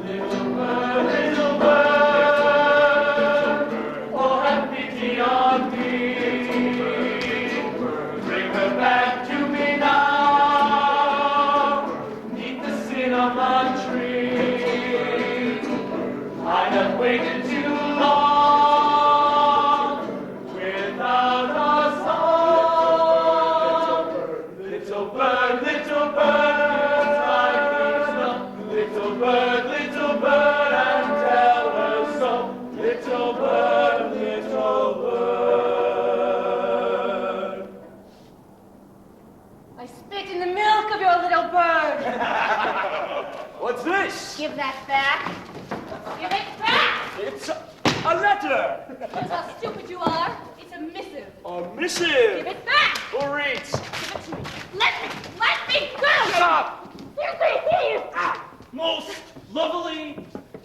[SPEAKER 1] Little bird, oh have pity on me. Bring her back to me now, 'neath the cinnamon tree. I have waited too long without a song. Little bird, like this song. Little bird, and tell her so. Little bird, little bird.
[SPEAKER 6] I spit in the milk of your little bird.
[SPEAKER 1] What's this?
[SPEAKER 6] Give that back. Give it back.
[SPEAKER 1] It's a letter.
[SPEAKER 6] That's how stupid you are. It's a missive.
[SPEAKER 1] A missive.
[SPEAKER 6] Give it back.
[SPEAKER 1] Who reads?
[SPEAKER 6] Give it to me. Let me go.
[SPEAKER 1] Shut up!
[SPEAKER 6] Filthy thief.
[SPEAKER 1] Most lovely,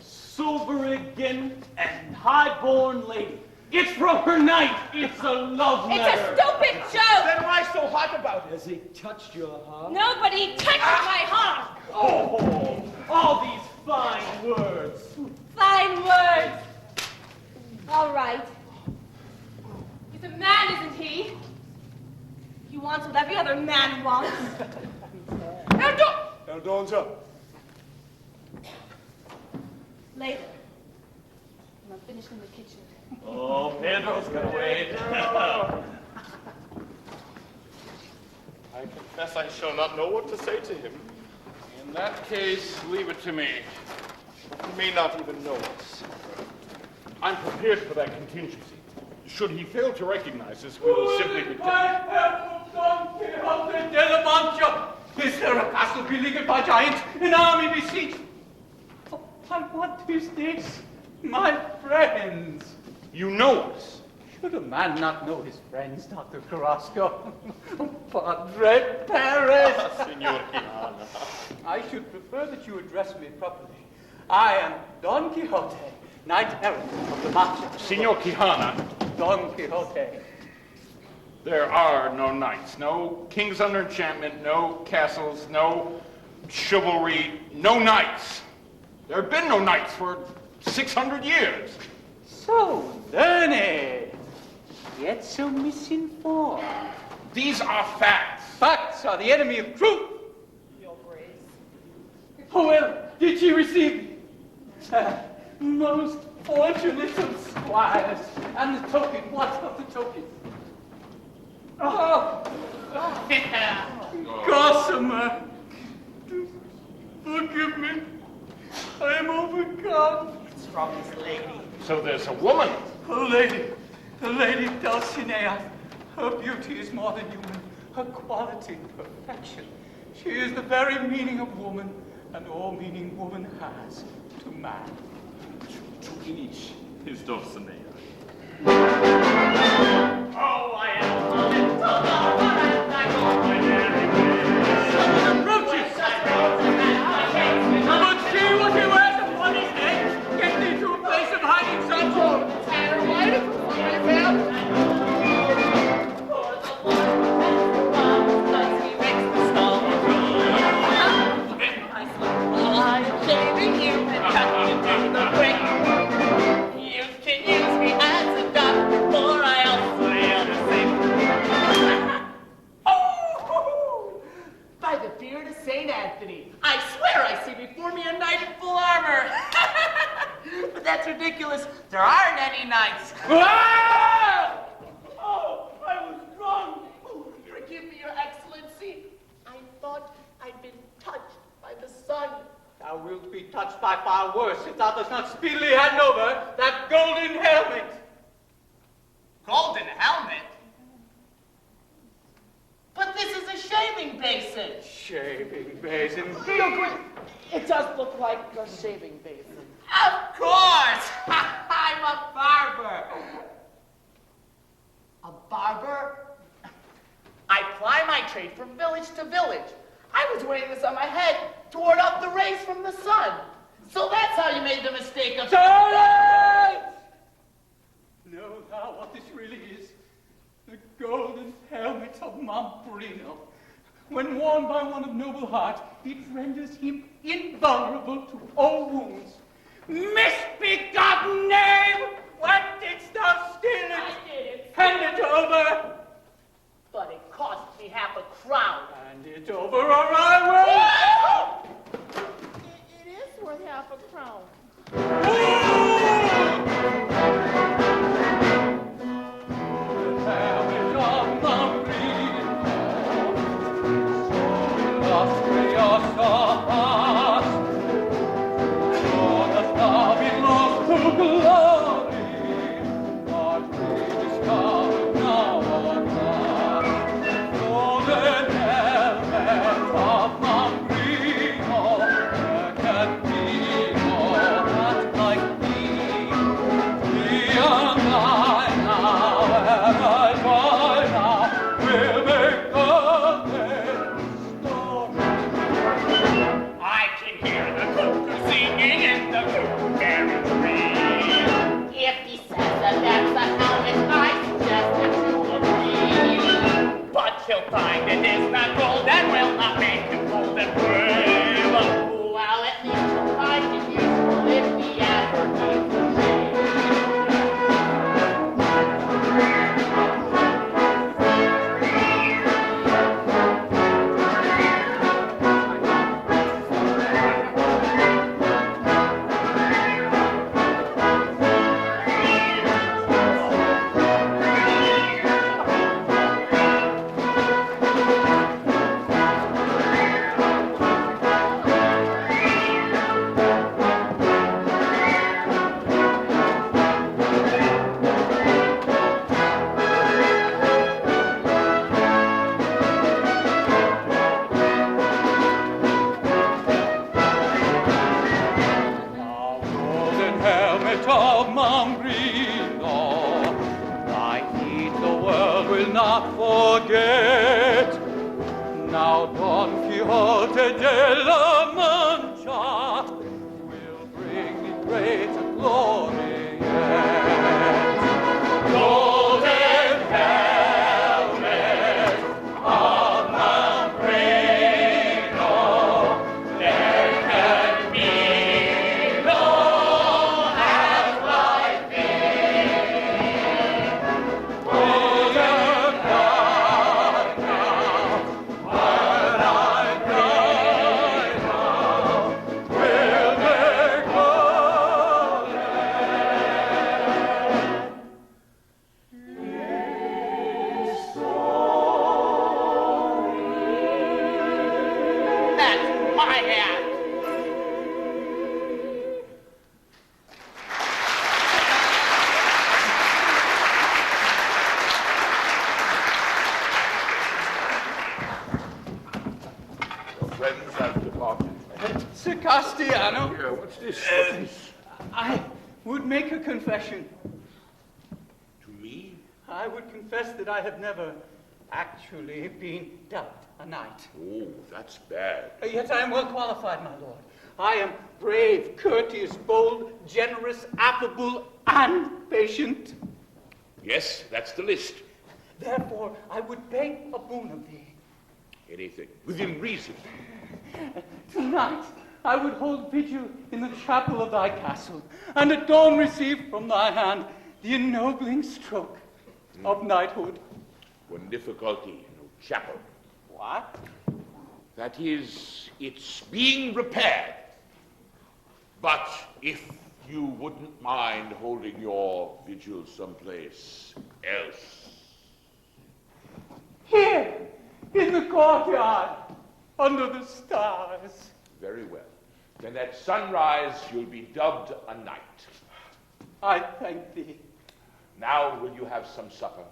[SPEAKER 1] sovereign, and high-born lady. It's from her knight. It's a love
[SPEAKER 6] It's
[SPEAKER 1] letter.
[SPEAKER 6] a stupid joke.
[SPEAKER 2] Then why so hot about it?
[SPEAKER 1] Has he touched your heart?
[SPEAKER 6] Nobody touches my heart.
[SPEAKER 1] Oh, all these fine words.
[SPEAKER 6] Fine words. All right. He's a man, isn't he? He wants what every other man wants.
[SPEAKER 7] Aldonza.
[SPEAKER 6] Later. When I'm finished in the kitchen.
[SPEAKER 1] Oh, Pedro's gonna wait.
[SPEAKER 7] I confess I shall not know what to say to him.
[SPEAKER 5] In that case, leave it to me.
[SPEAKER 7] He may not even know us.
[SPEAKER 5] I'm prepared for that contingency. Should he fail to recognize us, we will simply be...
[SPEAKER 1] Don Quixote de la Mancha! Is there a castle beleaguered by giants, an army besieged? Oh, and what is this, my friends?
[SPEAKER 5] You know us.
[SPEAKER 1] Should a man not know his friends, Dr. Carrasco? Padre Perez!
[SPEAKER 7] Senor Quijana.
[SPEAKER 1] I should prefer that you address me properly. I am Don Quixote, knight-errant of the Mancha.
[SPEAKER 5] Senor Quijana,
[SPEAKER 1] Don Quixote.
[SPEAKER 5] there are no knights, no kings under enchantment, no castles, no chivalry, no knights. There have been no knights for 600 years.
[SPEAKER 1] So learned, yet so misinformed.
[SPEAKER 5] These are facts.
[SPEAKER 1] Facts are the enemy of truth.
[SPEAKER 6] Your grace.
[SPEAKER 1] Oh, well, did she receive me? Most fortunate of squires. And the token, what of the token? Oh, Gossamer, forgive me. I am overcome.
[SPEAKER 2] It's from this lady.
[SPEAKER 5] So there's a woman.
[SPEAKER 1] The lady Dulcinea. Her beauty is more than human. Her quality, perfection. She is the very meaning of woman, and all meaning woman has to man.
[SPEAKER 5] To each his Dulcinea.
[SPEAKER 3] Oh, I am a little and I go my merry way.
[SPEAKER 1] Roaches!
[SPEAKER 3] But
[SPEAKER 1] But see what he wears upon his head. Get thee to a place of hiding, Sancho.
[SPEAKER 3] Tanner White is my man. For the one does he makes the storm I am shaving you and cutting through the quick. You can use me as a doctor, for I also am sick. Oh! By the beard of St. Anthony, I swear I see before me a knight in full armor. But that's ridiculous. There aren't any knights.
[SPEAKER 1] Ah! Oh, I was drunk.
[SPEAKER 3] Oh, forgive me, Your Excellency. I thought I'd been touched by the sun.
[SPEAKER 1] Thou wilt be touched by far worse if thou dost not speedily hand over that golden helmet.
[SPEAKER 3] Golden helmet? But this is a shaving basin.
[SPEAKER 1] Shaving basin.
[SPEAKER 3] It does look like a shaving basin. Of course! I'm a barber. A barber? I ply my trade from village to village. I was wearing this on my head to ward off the rays from the sun. So that's how you made the mistake of...
[SPEAKER 1] Silence! Know thou what this really is? The golden helmet of Mambrino. When worn by one of noble heart, it renders him invulnerable to all wounds. Misbegotten knave! When didst thou steal it?
[SPEAKER 8] I did it.
[SPEAKER 1] Hand it over!
[SPEAKER 3] But it cost me half a crown.
[SPEAKER 1] Hand it over or I will...
[SPEAKER 3] It is worth half a crown. He'll find it is not gold and will not make him bold and brave. Well, at least he'll find it useful if he ever needs a
[SPEAKER 1] forget. Now Don Quixote de la Mancha will bring me greater glory yet. Golden helmet of Mambrino, there can be no half like thee. Golden helmet, when I cry now, will make golden.
[SPEAKER 3] That's my hat.
[SPEAKER 4] Your friends have departed.
[SPEAKER 1] Sir Castellano,
[SPEAKER 4] Here, what's this?
[SPEAKER 1] I would make a confession.
[SPEAKER 4] To me?
[SPEAKER 1] I would confess that I have never actually been dubbed a knight.
[SPEAKER 4] Oh, that's bad.
[SPEAKER 1] Yet I am well qualified, my lord. I am brave, courteous, bold, generous, affable, and patient.
[SPEAKER 4] Yes, that's the list.
[SPEAKER 1] Therefore, I would beg a boon of thee.
[SPEAKER 4] Anything, within reason.
[SPEAKER 1] Tonight, I would hold vigil in the chapel of thy castle, and at dawn receive from thy hand the ennobling stroke of knighthood.
[SPEAKER 4] One difficulty, no chapel.
[SPEAKER 1] What?
[SPEAKER 4] That is, it's being repaired. But if you wouldn't mind holding your vigil someplace else.
[SPEAKER 1] Here, in the courtyard, under the stars.
[SPEAKER 4] Very well. then at sunrise you'll be dubbed a knight.
[SPEAKER 1] I thank thee.
[SPEAKER 4] Now will you have some supper?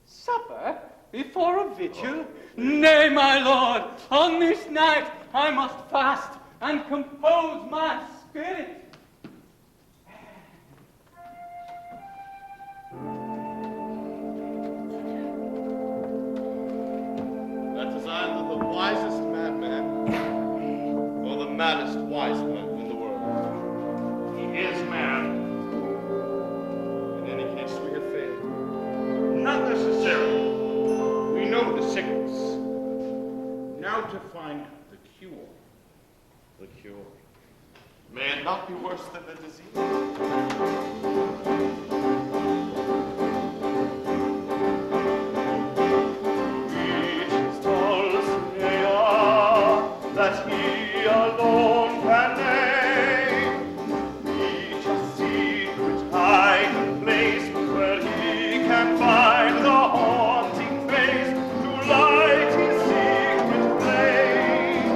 [SPEAKER 1] Supper? Before a vigil? Nay, my lord, on this night I must fast and compose my spirit.
[SPEAKER 7] That is either the wisest madman or the maddest wise man in the world.
[SPEAKER 5] He is mad.
[SPEAKER 7] In any case, we have failed.
[SPEAKER 5] Not necessarily. We know the sickness. Now to find the cure.
[SPEAKER 7] The cure. May it not be worse than the disease?
[SPEAKER 3] That he alone can name, each a secret hiding place where he can find the haunting face to light his secret flame.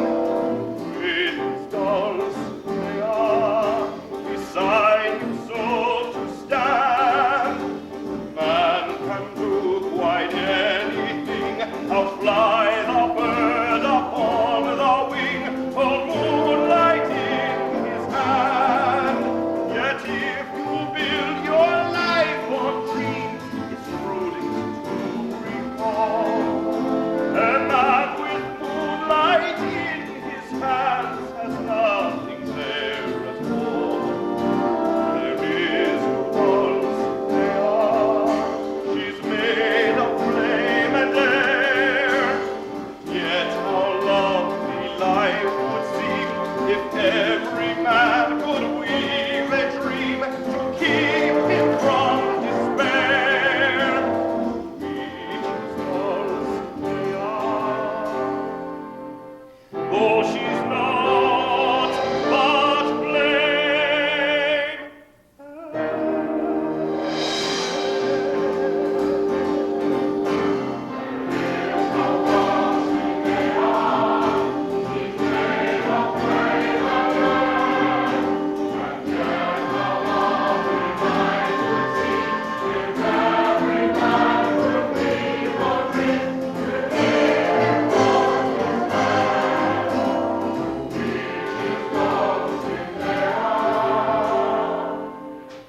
[SPEAKER 3] With his dulcinea beside him so to stand, man can do quite anything, outfly the bird upon the wing, for moonlight in his hand. Yet if you build your life on dreams, it's thrilling to recall a man with moonlight in his hands has nothing there at all. There is Dulcinea, she's made of flame and air. Yet how lovely life would seem if every man could weave a dream to keep him from despair. Each is Dulcinea, though she's not but blame.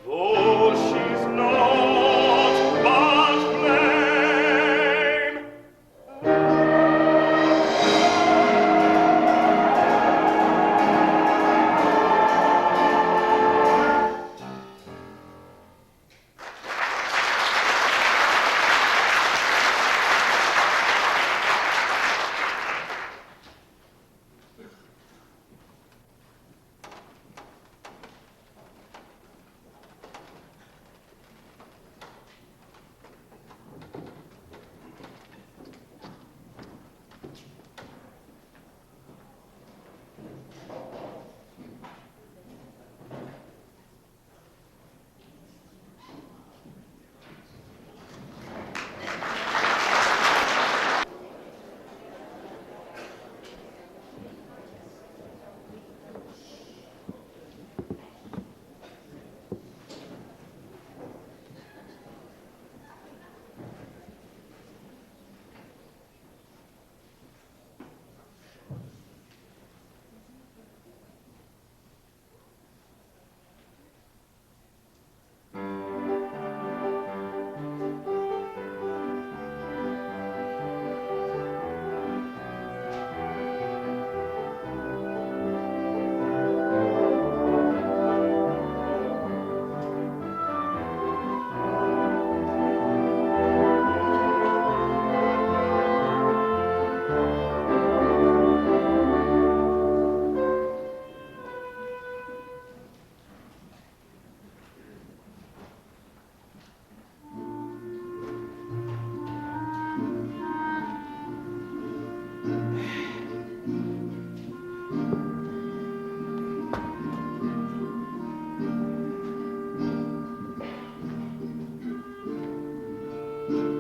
[SPEAKER 3] Though she's not but blame.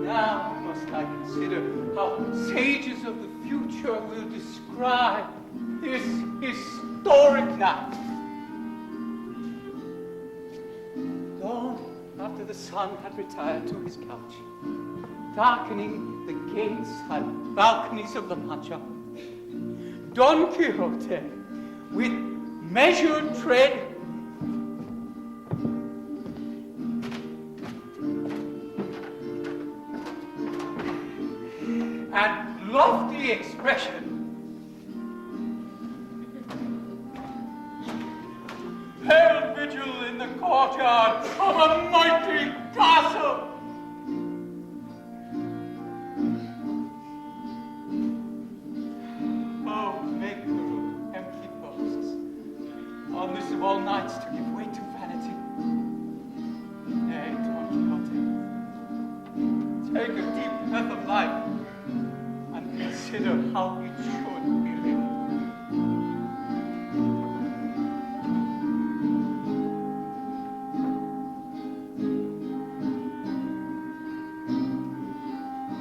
[SPEAKER 1] Now must I consider how sages of the future will describe this historic night. Long after the sun had retired to his couch, darkening the gates and balconies of the Mancha, Don Quixote, with measured tread, and lofty expression, held vigil in the courtyard of a mighty castle. Oh, maker of empty boasts, on this of all nights to give way to vanity. Nay, Don Quixote, take a deep breath of life and consider how it should be lived.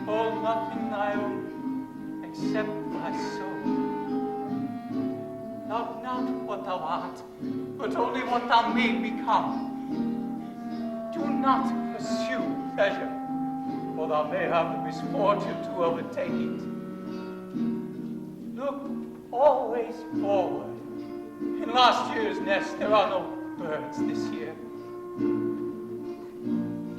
[SPEAKER 1] Hold nothing thy own except thy soul. Love not what thou art, but only what thou may become. Do not pursue pleasure, for thou may have the misfortune to overtake it. Look always forward. In last year's nest there are no birds this year.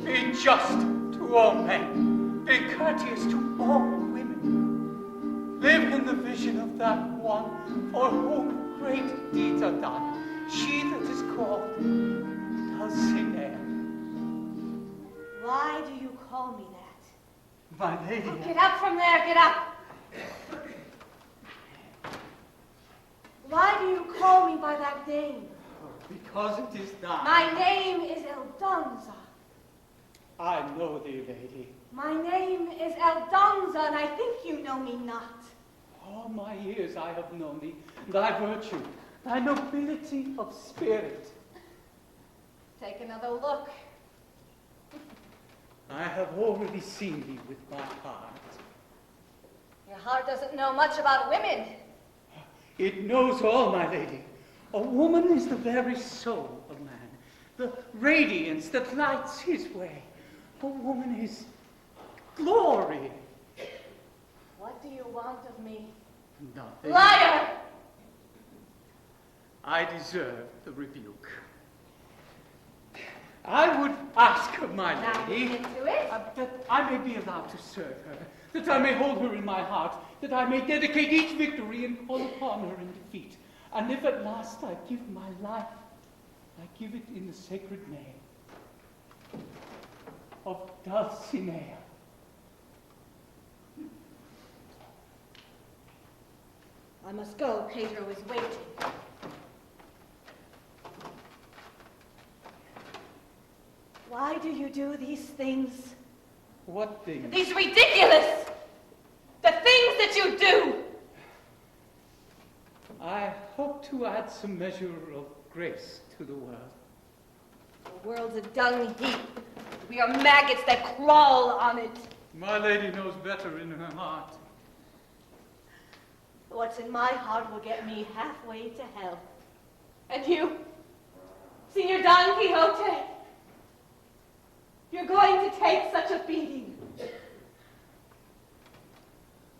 [SPEAKER 1] Be just to all men. Be courteous to all women. Live in the vision of that one for whom great deeds are done. She that is called Dulcinea.
[SPEAKER 6] Why do you call me that?
[SPEAKER 1] My lady.
[SPEAKER 6] Oh, get up from there, get up. Why do you call me by that name?
[SPEAKER 1] Because it is thine.
[SPEAKER 6] My name is Aldonza.
[SPEAKER 1] I know thee, lady.
[SPEAKER 6] My name is Aldonza, and I think you know me not.
[SPEAKER 1] All my years I have known thee, thy virtue, thy nobility of spirit.
[SPEAKER 6] Take another look.
[SPEAKER 1] I have already seen thee with my heart.
[SPEAKER 6] Your heart doesn't know much about women.
[SPEAKER 1] It knows all, my lady. A woman is the very soul of man, the radiance that lights his way. A woman is glory.
[SPEAKER 6] What do you want of me?
[SPEAKER 1] Nothing.
[SPEAKER 6] Liar!
[SPEAKER 1] I deserve the rebuke. I would ask of my
[SPEAKER 6] Now
[SPEAKER 1] lady
[SPEAKER 6] get to it.
[SPEAKER 1] that I may be allowed to serve her, that I may hold her in my heart, that I may dedicate each victory and call upon her in defeat. And if at last I give my life, I give it in the sacred name of Dulcinea.
[SPEAKER 6] I must go. Pedro is waiting. Why do you do these things?
[SPEAKER 1] What things?
[SPEAKER 6] These ridiculous! The things that you do!
[SPEAKER 1] I hope to add some measure of grace to the world.
[SPEAKER 6] The world's a dung heap. We are maggots that crawl on it.
[SPEAKER 1] My lady knows better in her heart.
[SPEAKER 6] What's in my heart will get me halfway to hell. And you, Senor Don Quixote, you're going to take such a beating.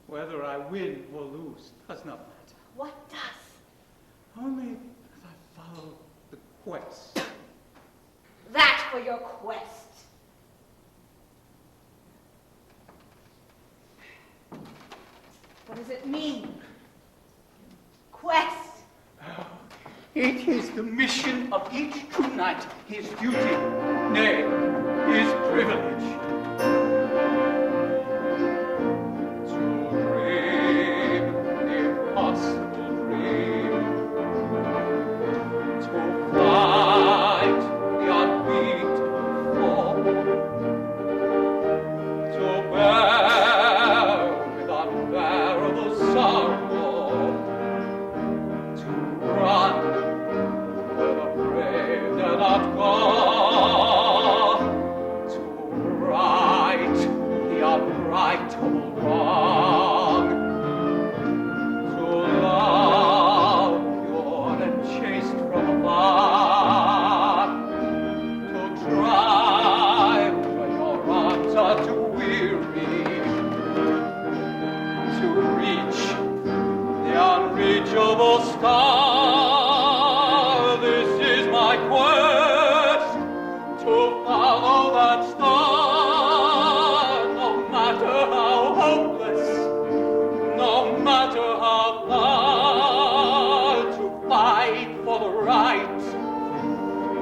[SPEAKER 1] Whether I win or lose does not matter.
[SPEAKER 6] What does?
[SPEAKER 1] Only that I follow the quest.
[SPEAKER 6] That for your quest. What does it mean? Quest.
[SPEAKER 1] Oh, it is the mission of each true knight, his duty, nay, his privilege. To dream the impossible dream, to fight the unbeatable foe, to bear with unbearable sorrow, to run where the brave dare not go, to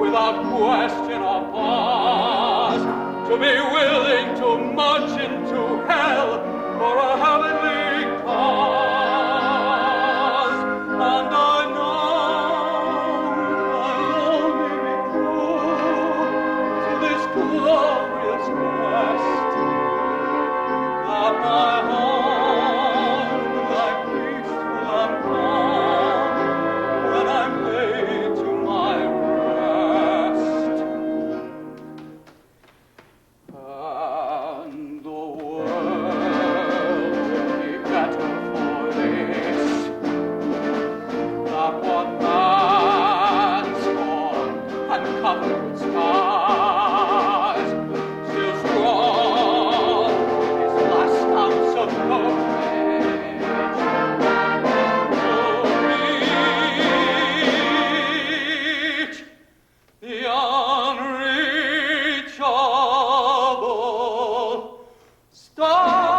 [SPEAKER 1] without question or pause, to be willing to march into hell for a heavenly cause. And I know my Lord may be true to this glorious quest, that my heart with thy peaceful and calm when I'm laid to my rest. And the world will be better for this, that what man scorned and covered with scars, still strong his last ounce of courage to reach the unreachable star.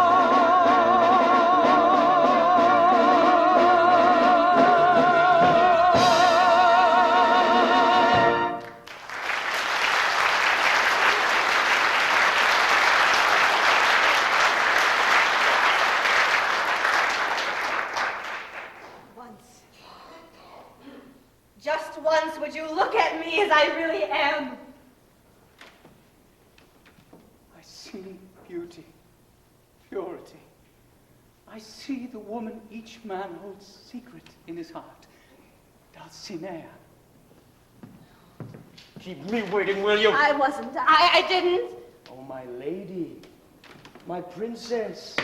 [SPEAKER 6] Once. Just once would you look at me as I really am.
[SPEAKER 1] I see beauty, purity. I see the woman each man holds secret in his heart. Dulcinea.
[SPEAKER 2] Keep me waiting, will you?
[SPEAKER 6] I wasn't. I didn't.
[SPEAKER 2] Oh, my lady, my princess,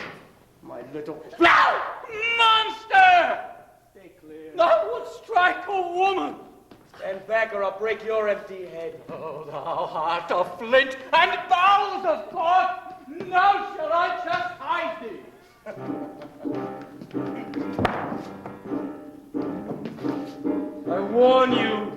[SPEAKER 2] my little...
[SPEAKER 1] Monster!
[SPEAKER 2] Stay clear.
[SPEAKER 1] Thou would strike a woman!
[SPEAKER 2] Stand back or I'll break your empty head.
[SPEAKER 1] Oh, thou heart of flint and bowels of cork! Now shall I chastise thee!
[SPEAKER 2] I warn you.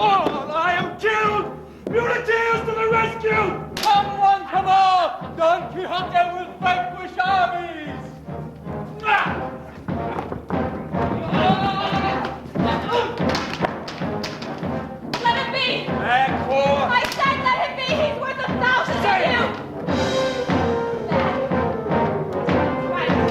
[SPEAKER 1] Oh, I am killed! Muleteers to the rescue! Come one, come all! Don Quixote will vanquish armies!
[SPEAKER 6] Let him be!
[SPEAKER 1] And for...
[SPEAKER 6] I said let him be! He's worth 1,000 of you! Back.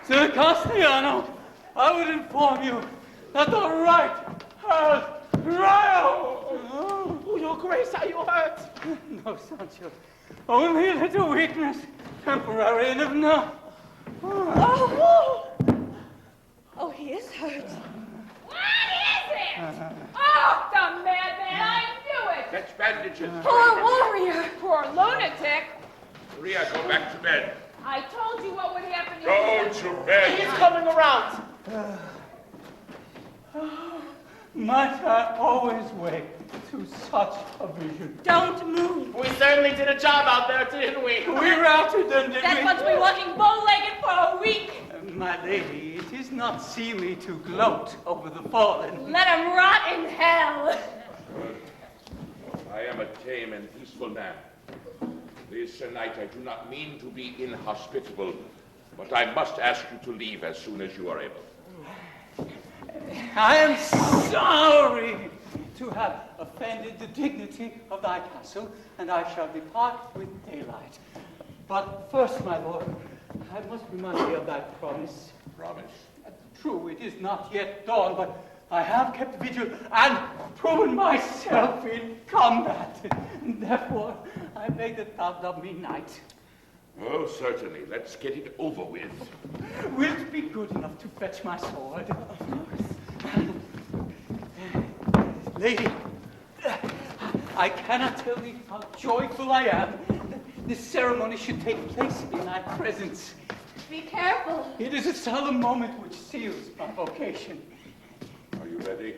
[SPEAKER 1] Sir Castellano, I would inform you that the right has triumphed.
[SPEAKER 3] Oh, your grace, are you hurt?
[SPEAKER 1] No, Sancho. Only a little weakness, temporary enough now.
[SPEAKER 6] Oh, he is hurt.
[SPEAKER 8] What is it? Oh, the madman! I knew it!
[SPEAKER 4] Fetch bandages.
[SPEAKER 6] Poor warrior.
[SPEAKER 8] Poor lunatic.
[SPEAKER 4] Maria, go back to bed.
[SPEAKER 8] I told you what would happen if
[SPEAKER 4] Go to bed.
[SPEAKER 3] He's coming around.
[SPEAKER 1] Mancha always wake to such a vision.
[SPEAKER 6] Don't move.
[SPEAKER 3] We certainly did a job out there, didn't we?
[SPEAKER 1] We routed them, did
[SPEAKER 6] That
[SPEAKER 1] we?
[SPEAKER 6] one's been walking bow-legged for a week.
[SPEAKER 1] My lady, it is not seemly to gloat over the fallen.
[SPEAKER 6] Let him rot in hell.
[SPEAKER 4] I am a tame and peaceful man. This night I do not mean to be inhospitable, but I must ask you to leave as soon as you are able.
[SPEAKER 1] I am sorry to have offended the dignity of thy castle, and I shall depart with daylight. But first, my lord, I must remind you of that promise.
[SPEAKER 4] Promise?
[SPEAKER 1] True, it is not yet dawn, but I have kept vigil and proven myself in combat. Therefore, I beg that thou love me knight.
[SPEAKER 4] Oh, certainly. Let's get it over with.
[SPEAKER 1] Wilt be good enough to fetch my sword? Of course. Lady, I cannot tell thee how joyful I am that this ceremony should take place in thy presence.
[SPEAKER 6] Be careful.
[SPEAKER 1] It is a solemn moment which seals my vocation.
[SPEAKER 4] Are you ready?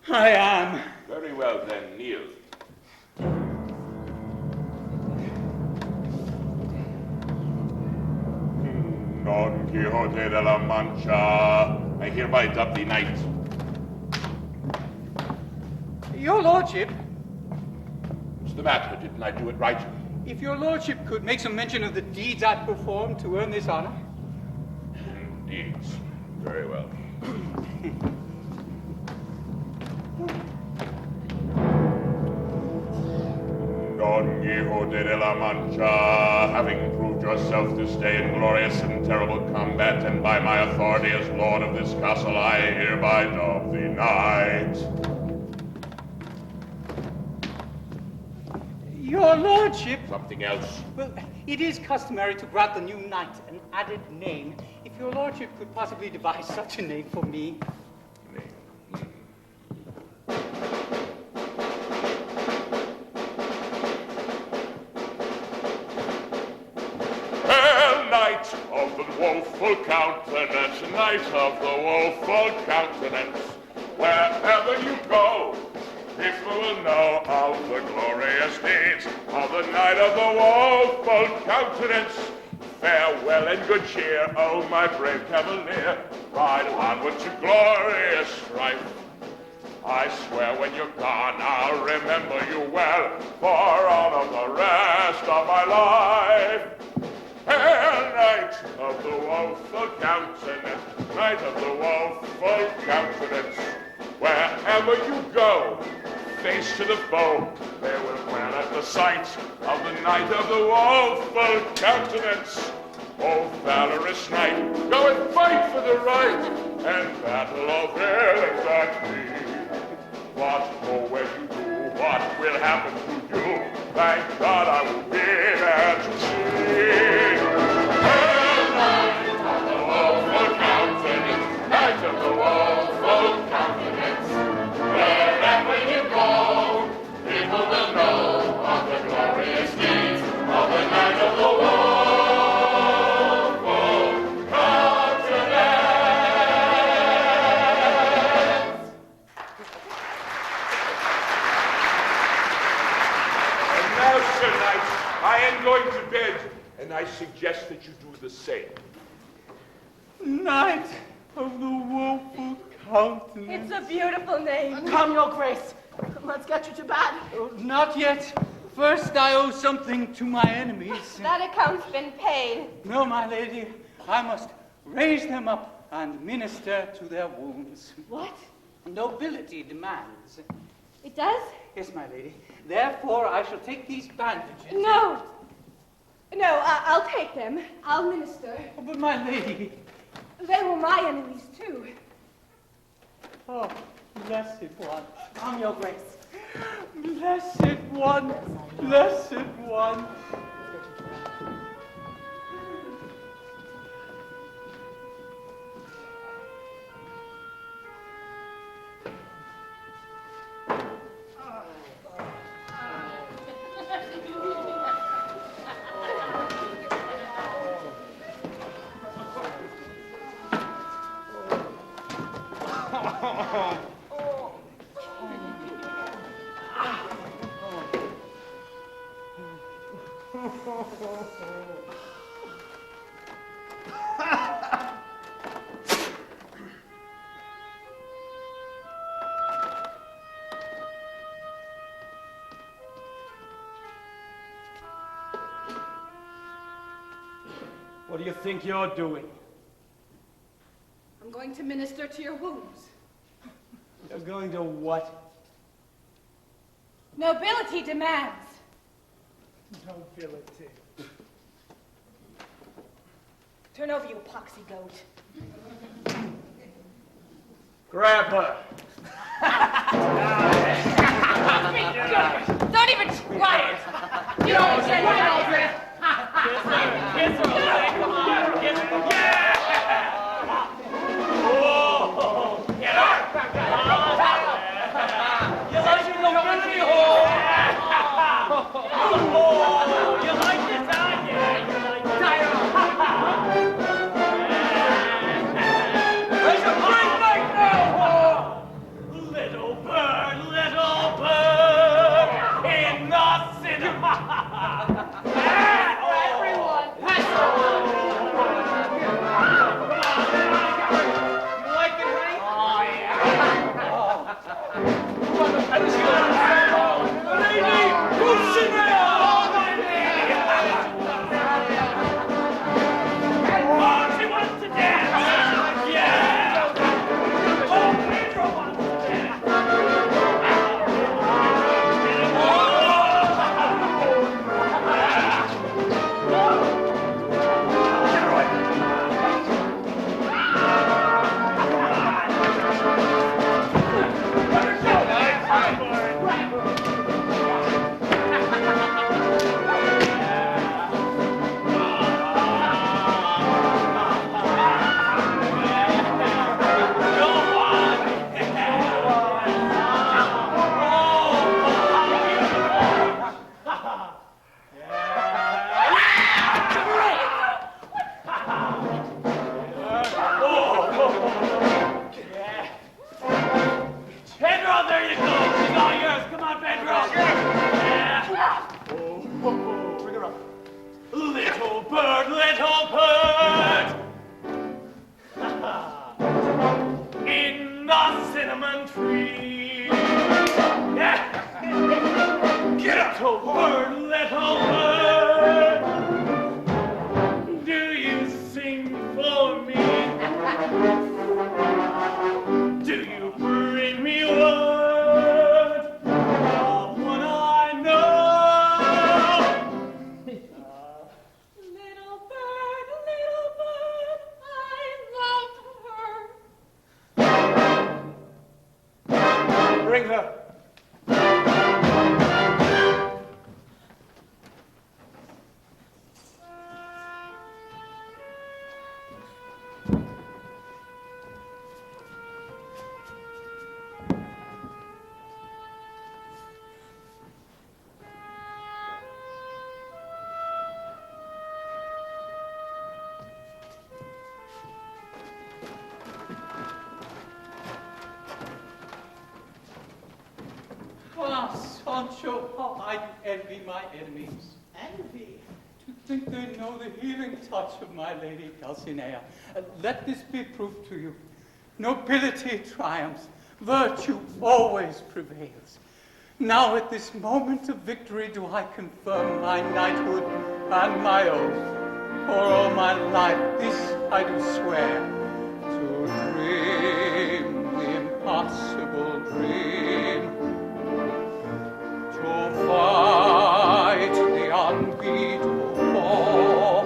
[SPEAKER 1] I am.
[SPEAKER 4] Very well, then, kneel. Don Quixote de la Mancha, I hereby dub thee knight.
[SPEAKER 1] Your lordship,
[SPEAKER 4] What's the matter? Didn't I do it right?
[SPEAKER 1] if your lordship could make some mention of the deeds I performed to earn this honor.
[SPEAKER 4] Deeds. Very well. Don Quixote de la Mancha, having proved yourself this day in glorious and terrible combat, and by my authority as lord of this castle, I hereby dub thee knight.
[SPEAKER 1] Your lordship,
[SPEAKER 4] Something else?
[SPEAKER 1] well, it is customary to grant the new knight an added name. If your lordship could possibly devise such a name for me.
[SPEAKER 4] Knight of the woeful countenance, knight of the woeful countenance, wherever you go, people will know of the glorious deeds of the knight of the woeful countenance. Farewell and good cheer, oh my brave cavalier, ride onward to glorious strife. I swear when you're gone, I'll remember you well for all of the rest of my life. Hail, knight of the woeful countenance, knight of the woeful countenance, wherever you go, face to the foe, they will well at the sight of the knight of the woeful countenance. O valorous knight, go and fight for the right, and battle of villains at me. What, oh, where you do, what will happen to you? Thank God I will be there to see. Hail, knight of the woeful countenance, knight of the woeful countenance, wherever you go, people will know of the glorious deeds of the knight of the woeful countenance. I am going to bed, and I suggest that you do the same.
[SPEAKER 1] Knight of the woeful countenance.
[SPEAKER 6] It's a beautiful name.
[SPEAKER 3] Come, your grace. Let's get you to bed.
[SPEAKER 1] Oh, not yet. First, I owe something to my enemies.
[SPEAKER 6] That account's been paid.
[SPEAKER 1] No, my lady, I must raise them up and minister to their wounds.
[SPEAKER 6] What?
[SPEAKER 1] Nobility demands.
[SPEAKER 6] It does?
[SPEAKER 1] Yes, my lady. Therefore, I shall take these bandages.
[SPEAKER 6] No. No, I'll take them. I'll minister.
[SPEAKER 1] Oh, but my lady.
[SPEAKER 6] They were my enemies, too.
[SPEAKER 1] Oh, blessed one.
[SPEAKER 3] Come, your grace.
[SPEAKER 1] Blessed one. Blessed one.
[SPEAKER 2] What do you think you're doing?
[SPEAKER 6] I'm going to minister to your wounds.
[SPEAKER 2] You're going to what?
[SPEAKER 6] Nobility demands.
[SPEAKER 3] Nobility.
[SPEAKER 8] Turn over, you poxy goat.
[SPEAKER 2] Grab her.
[SPEAKER 8] Don't even try it. You don't say it.
[SPEAKER 3] Kiss her, Lily. Come on. Kiss her. Yeah! Oh, get her. You like your nobility hole? Oh, you like this, huh? Yeah, you like this. It's a great night now, little bird in the cinema.
[SPEAKER 8] Everyone.
[SPEAKER 3] You like it, honey? Oh, yeah. Lady Dulcinea! Oh, she wants to dance! Yeah! Oh, Pedro wants to dance! Pedro, there you go. She's all yours. Come on, Pedro. Yeah. Oh, bring her up. Little bird, in the cinnamon tree. Yeah. Get up, little bird. Do you sing for me? Do you bring me word of what I know?
[SPEAKER 6] Little bird, I love her.
[SPEAKER 2] Bring her.
[SPEAKER 1] Ah, Sancho, how I envy my enemies.
[SPEAKER 3] Envy.
[SPEAKER 1] To think they know the healing touch of my lady Dulcinea. Let this be proof to you. Nobility triumphs. Virtue always prevails. Now at this moment of victory do I confirm my knighthood and my oath. For all my life this I do swear, to dream the impossible dream, to fight the unbeatable war,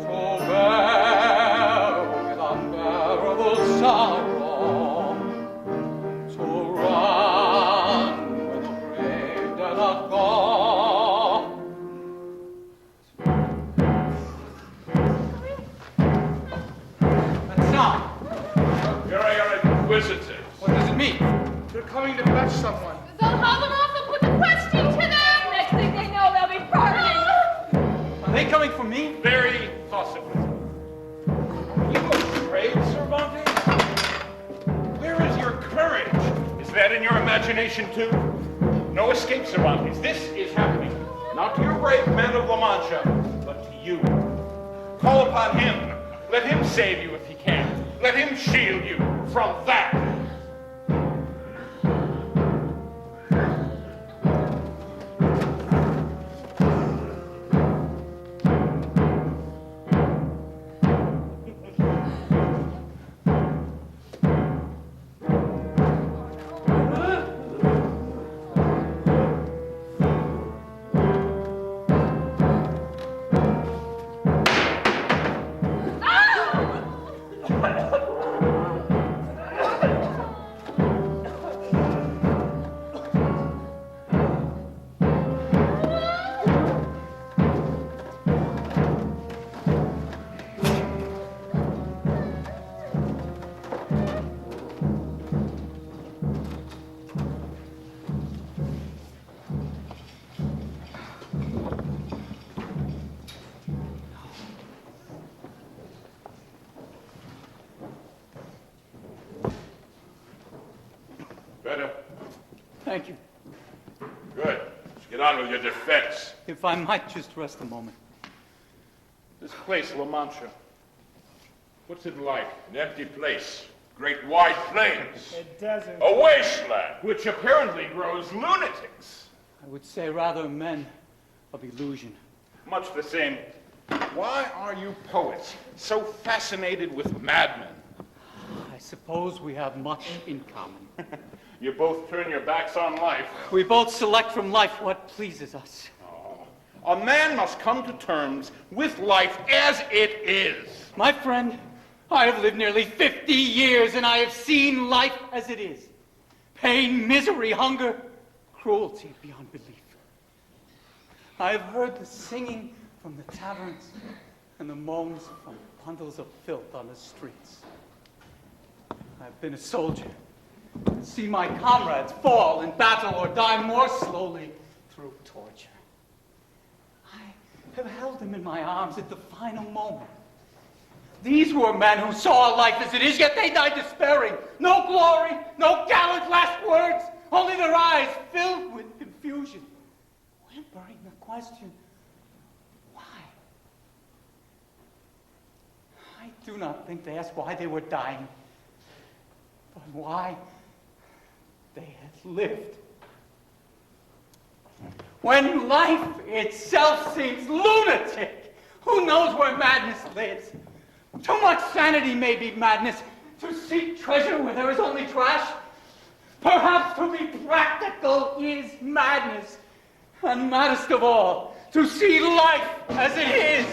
[SPEAKER 1] to bear with unbearable sorrow, to run with the brave dare not go. And now,
[SPEAKER 4] Here are your inquisitors.
[SPEAKER 1] what does it mean?
[SPEAKER 2] They're coming to fetch someone.
[SPEAKER 8] They'll haul them off and put the question to them. Next thing they know, they'll be burning.
[SPEAKER 1] Are they coming for me?
[SPEAKER 5] Very possibly. You afraid, Cervantes? Where is your courage? Is that in your imagination too? No escape, Cervantes. This is happening. Not to your brave men of La Mancha, but to you. Call upon him. Let him save you if he can. Let him shield you from that.
[SPEAKER 1] Thank you.
[SPEAKER 4] Good. Let's get on with your defense.
[SPEAKER 1] If I might just rest a moment.
[SPEAKER 5] This place, La Mancha, what's it like?
[SPEAKER 4] An empty place. Great wide plains.
[SPEAKER 2] A desert.
[SPEAKER 4] A wasteland.
[SPEAKER 5] Which apparently grows lunatics.
[SPEAKER 1] I would say rather men of illusion.
[SPEAKER 5] Much the same. Why are you poets so fascinated with madmen?
[SPEAKER 1] I suppose we have much in common.
[SPEAKER 5] You both turn your backs on life.
[SPEAKER 1] We both select from life what pleases us.
[SPEAKER 5] A man must come to terms with life as it is.
[SPEAKER 1] My friend, I have lived nearly 50 years and I have seen life as it is. Pain, misery, hunger, cruelty beyond belief. I have heard the singing from the taverns and the moans from bundles of filth on the streets. I've been a soldier. See my comrades fall in battle or die more slowly through torture. I have held them in my arms at the final moment. These were men who saw life as it is, yet they died despairing. No glory, no gallant last words, only their eyes filled with confusion, whimpering the question, why? I do not think they asked why they were dying, but why they had lived. When life itself seems lunatic, who knows where madness lives? Too much sanity may be madness. To seek treasure where there is only trash. Perhaps to be practical is madness. And maddest of all, to see life as it is,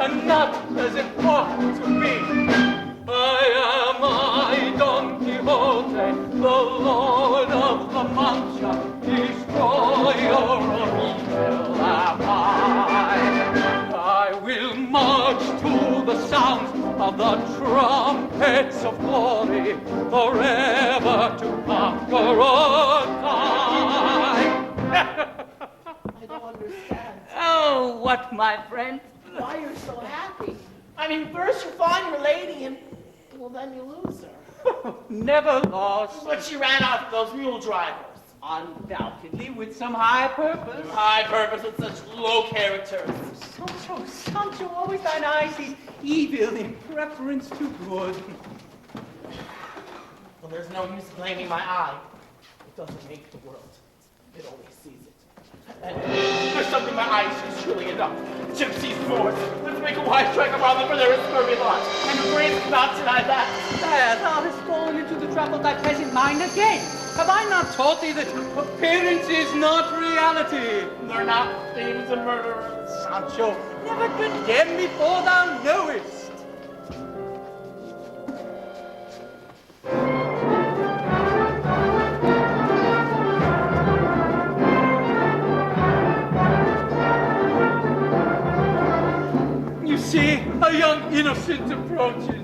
[SPEAKER 1] and not as it ought to be. I am Don Quixote, the Lord of La Mancha, destroyer of evil am I will march to the sounds of the trumpets of glory, forever to conquer or die.
[SPEAKER 3] I don't understand.
[SPEAKER 6] Oh, what, my friend?
[SPEAKER 3] Why you're so happy? I mean, first you find your lady and, well, then you lose her.
[SPEAKER 1] Never lost.
[SPEAKER 3] But she ran off those mule drivers.
[SPEAKER 1] Undoubtedly with some high purpose.
[SPEAKER 3] High purpose with such low character.
[SPEAKER 1] Sancho, always thine eye sees evil in preference to good.
[SPEAKER 3] Well, there's no use blaming my eye. It doesn't make the world. It only sees it. And there's something my eye sees surely enough. Gypsies forth. Let's make a wide track around them for their scurvy lot. And the brains cannot deny that.
[SPEAKER 1] There, thou hast fallen into the trap of thy peasant mind again. Have I not taught thee that appearance is not reality?
[SPEAKER 3] They're not thieves and murderers.
[SPEAKER 1] Sancho, never condemn me for thou knowest. You see, a young innocent approaches.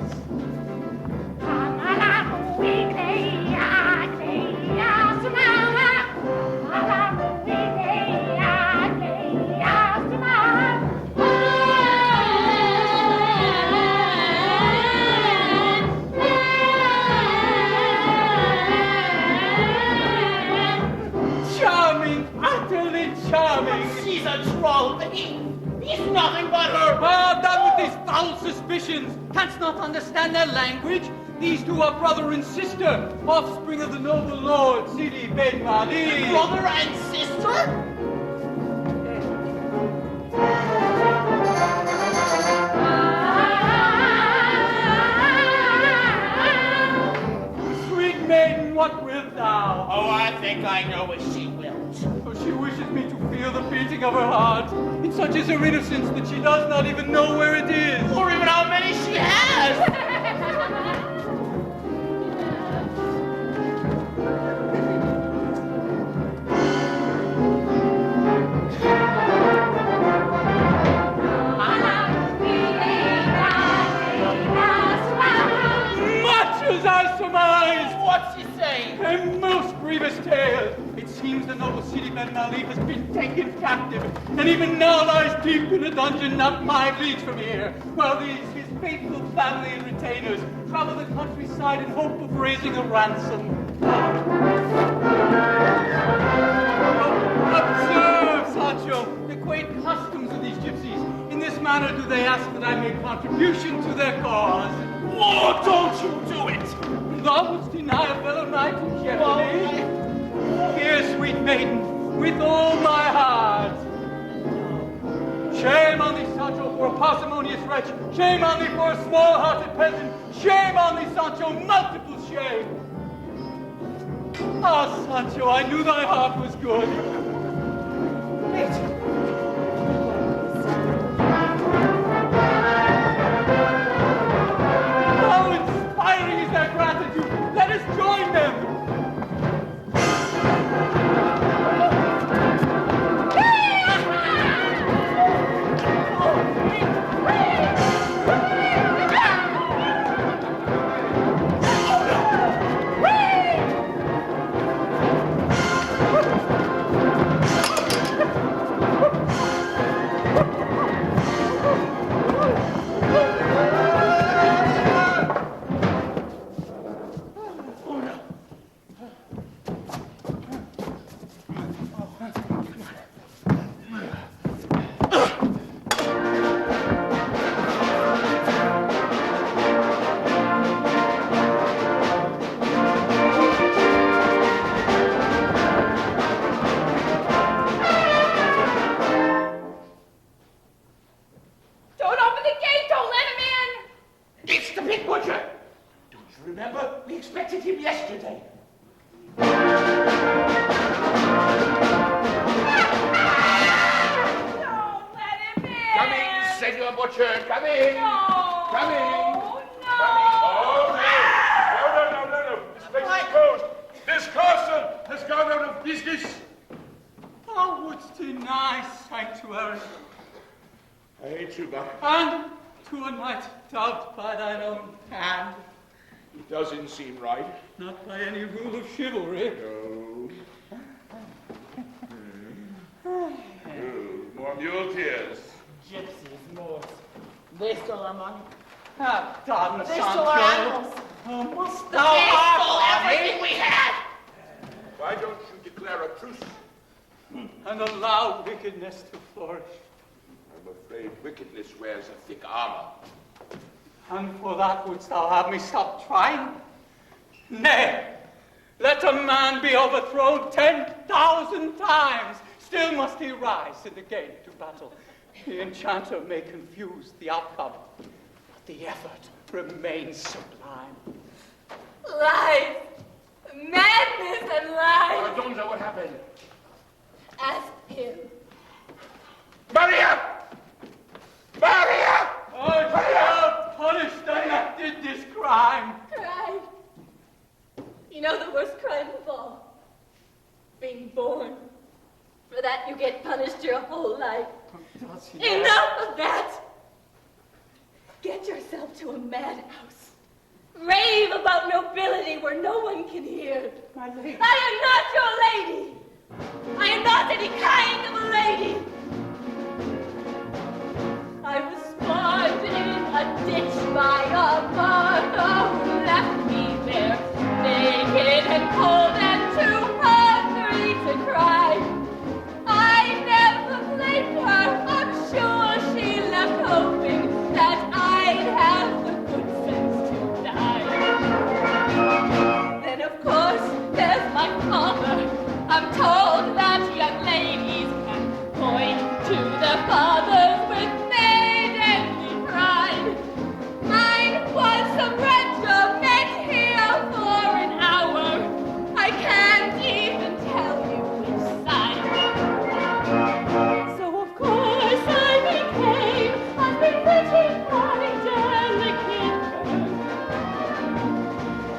[SPEAKER 3] She's a troll, but he's nothing but her.
[SPEAKER 1] Ah, down with these foul suspicions. Canst not understand their language? These two are brother and sister, offspring of the noble lord, Sidi Ben Mali.
[SPEAKER 3] Brother and sister?
[SPEAKER 1] Sweet maiden, what wilt thou?
[SPEAKER 3] Oh, I think I know what she will.
[SPEAKER 1] Oh, she wishes me to feel the beating of her heart. And such is her innocence that she does not even know where it is.
[SPEAKER 3] Or even how many she has.
[SPEAKER 1] Much as I surmise.
[SPEAKER 3] What's she saying?
[SPEAKER 1] A most grievous tale. It seems the noble Sidi Ben Mali has been taken captive, and even now lies deep in a dungeon not 5 leagues from here, while these, his faithful family and retainers, travel the countryside in hope of raising a ransom. Observe, Sancho, the quaint customs of these gypsies. In this manner do they ask that I make contribution to their cause.
[SPEAKER 5] Oh, don't you do it!
[SPEAKER 1] Thou wouldst deny a fellow knight in jeopardy? Here, sweet maiden, with all my heart. Shame on thee, Sancho, for a parsimonious wretch. Shame on thee for a small-hearted peasant. Shame on thee, Sancho, multiple shame. Ah, Sancho, I knew thy heart was good. How inspiring is their gratitude. Let us join them.
[SPEAKER 4] Doesn't seem right.
[SPEAKER 1] Not by any rule of chivalry.
[SPEAKER 4] No. More mule tears.
[SPEAKER 3] Gypsies, Moors. They stole our money.
[SPEAKER 1] Ah, darn
[SPEAKER 3] They stole our animals.
[SPEAKER 1] Oh, must
[SPEAKER 3] They
[SPEAKER 1] thou
[SPEAKER 3] stole everything we had.
[SPEAKER 4] Why don't you declare a truce?
[SPEAKER 1] and allow wickedness to flourish?
[SPEAKER 4] I'm afraid wickedness wears a thick armor.
[SPEAKER 1] And for that wouldst thou have me stop trying? Nay, let a man be overthrown 10,000 times, still must he rise in the gate to battle. The enchanter may confuse the outcome, but the effort remains sublime.
[SPEAKER 6] Lies! Madness and lies!
[SPEAKER 4] Aldonza, what happened?
[SPEAKER 6] Ask him.
[SPEAKER 4] Maria! Maria!
[SPEAKER 1] I shall punish them that did this crime.
[SPEAKER 6] Crime? You know the worst crime of all? Being born. For that you get punished your whole life. Enough of that! Get yourself to a madhouse. Rave about nobility where no one can hear.
[SPEAKER 1] My lady.
[SPEAKER 6] I am not your lady. I am not any kind of a lady. I was spawned in a ditch by a mother who left me there, naked and cold and too hungry to cry. I never blamed her. I'm sure she left hoping that I'd have the good sense to die. Then of course there's my father. I'm told that young ladies can point to their fathers with maidenly pride. Mine was some wretch met here for an hour. I can't even tell you which side. So of course I became a pretty delicate bird,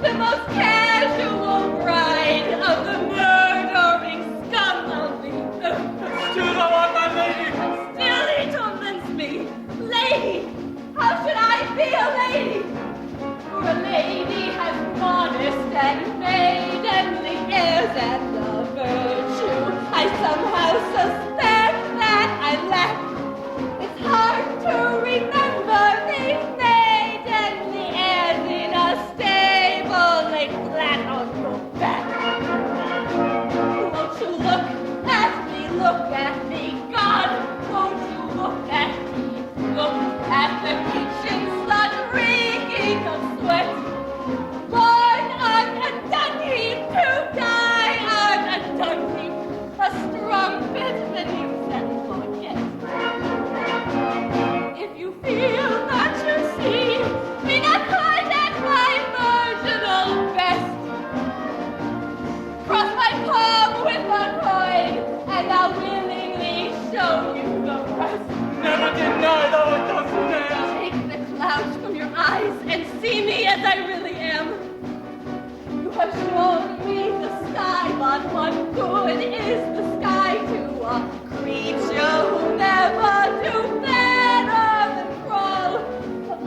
[SPEAKER 6] the most casual bride of the murdering scum of the earth.
[SPEAKER 1] Still thou art my lady.
[SPEAKER 6] Still he torments me. Lady! How should I be a lady? For a lady has modest and maidenly airs and the virtue I somehow suspect that I lack. It's hard to remember these maidenly airs in a stable laid flat on your back. feel, that you see, me not quite at my virginal best. Cross my palm with a coin, and I'll willingly show you the rest.
[SPEAKER 1] Never deny thou a Dulcinea.
[SPEAKER 6] Take the clouds from your eyes and see me as I really am. You have shown me the sky, but what good is the sky to a creature who never do better than crawl?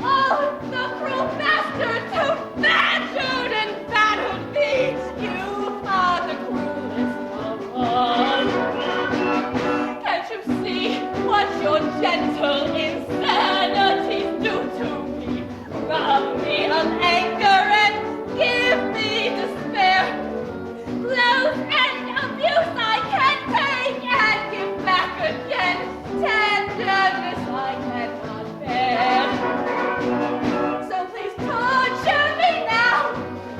[SPEAKER 6] Oh, the cruel bastards who badgered and battered me! You are the cruelest of all. Can't you see what your gentle insanities do to me? Rob me of anger and give me despair. Blows and abuse I can take and give back again. Tenderness I cannot bear. So please torture me now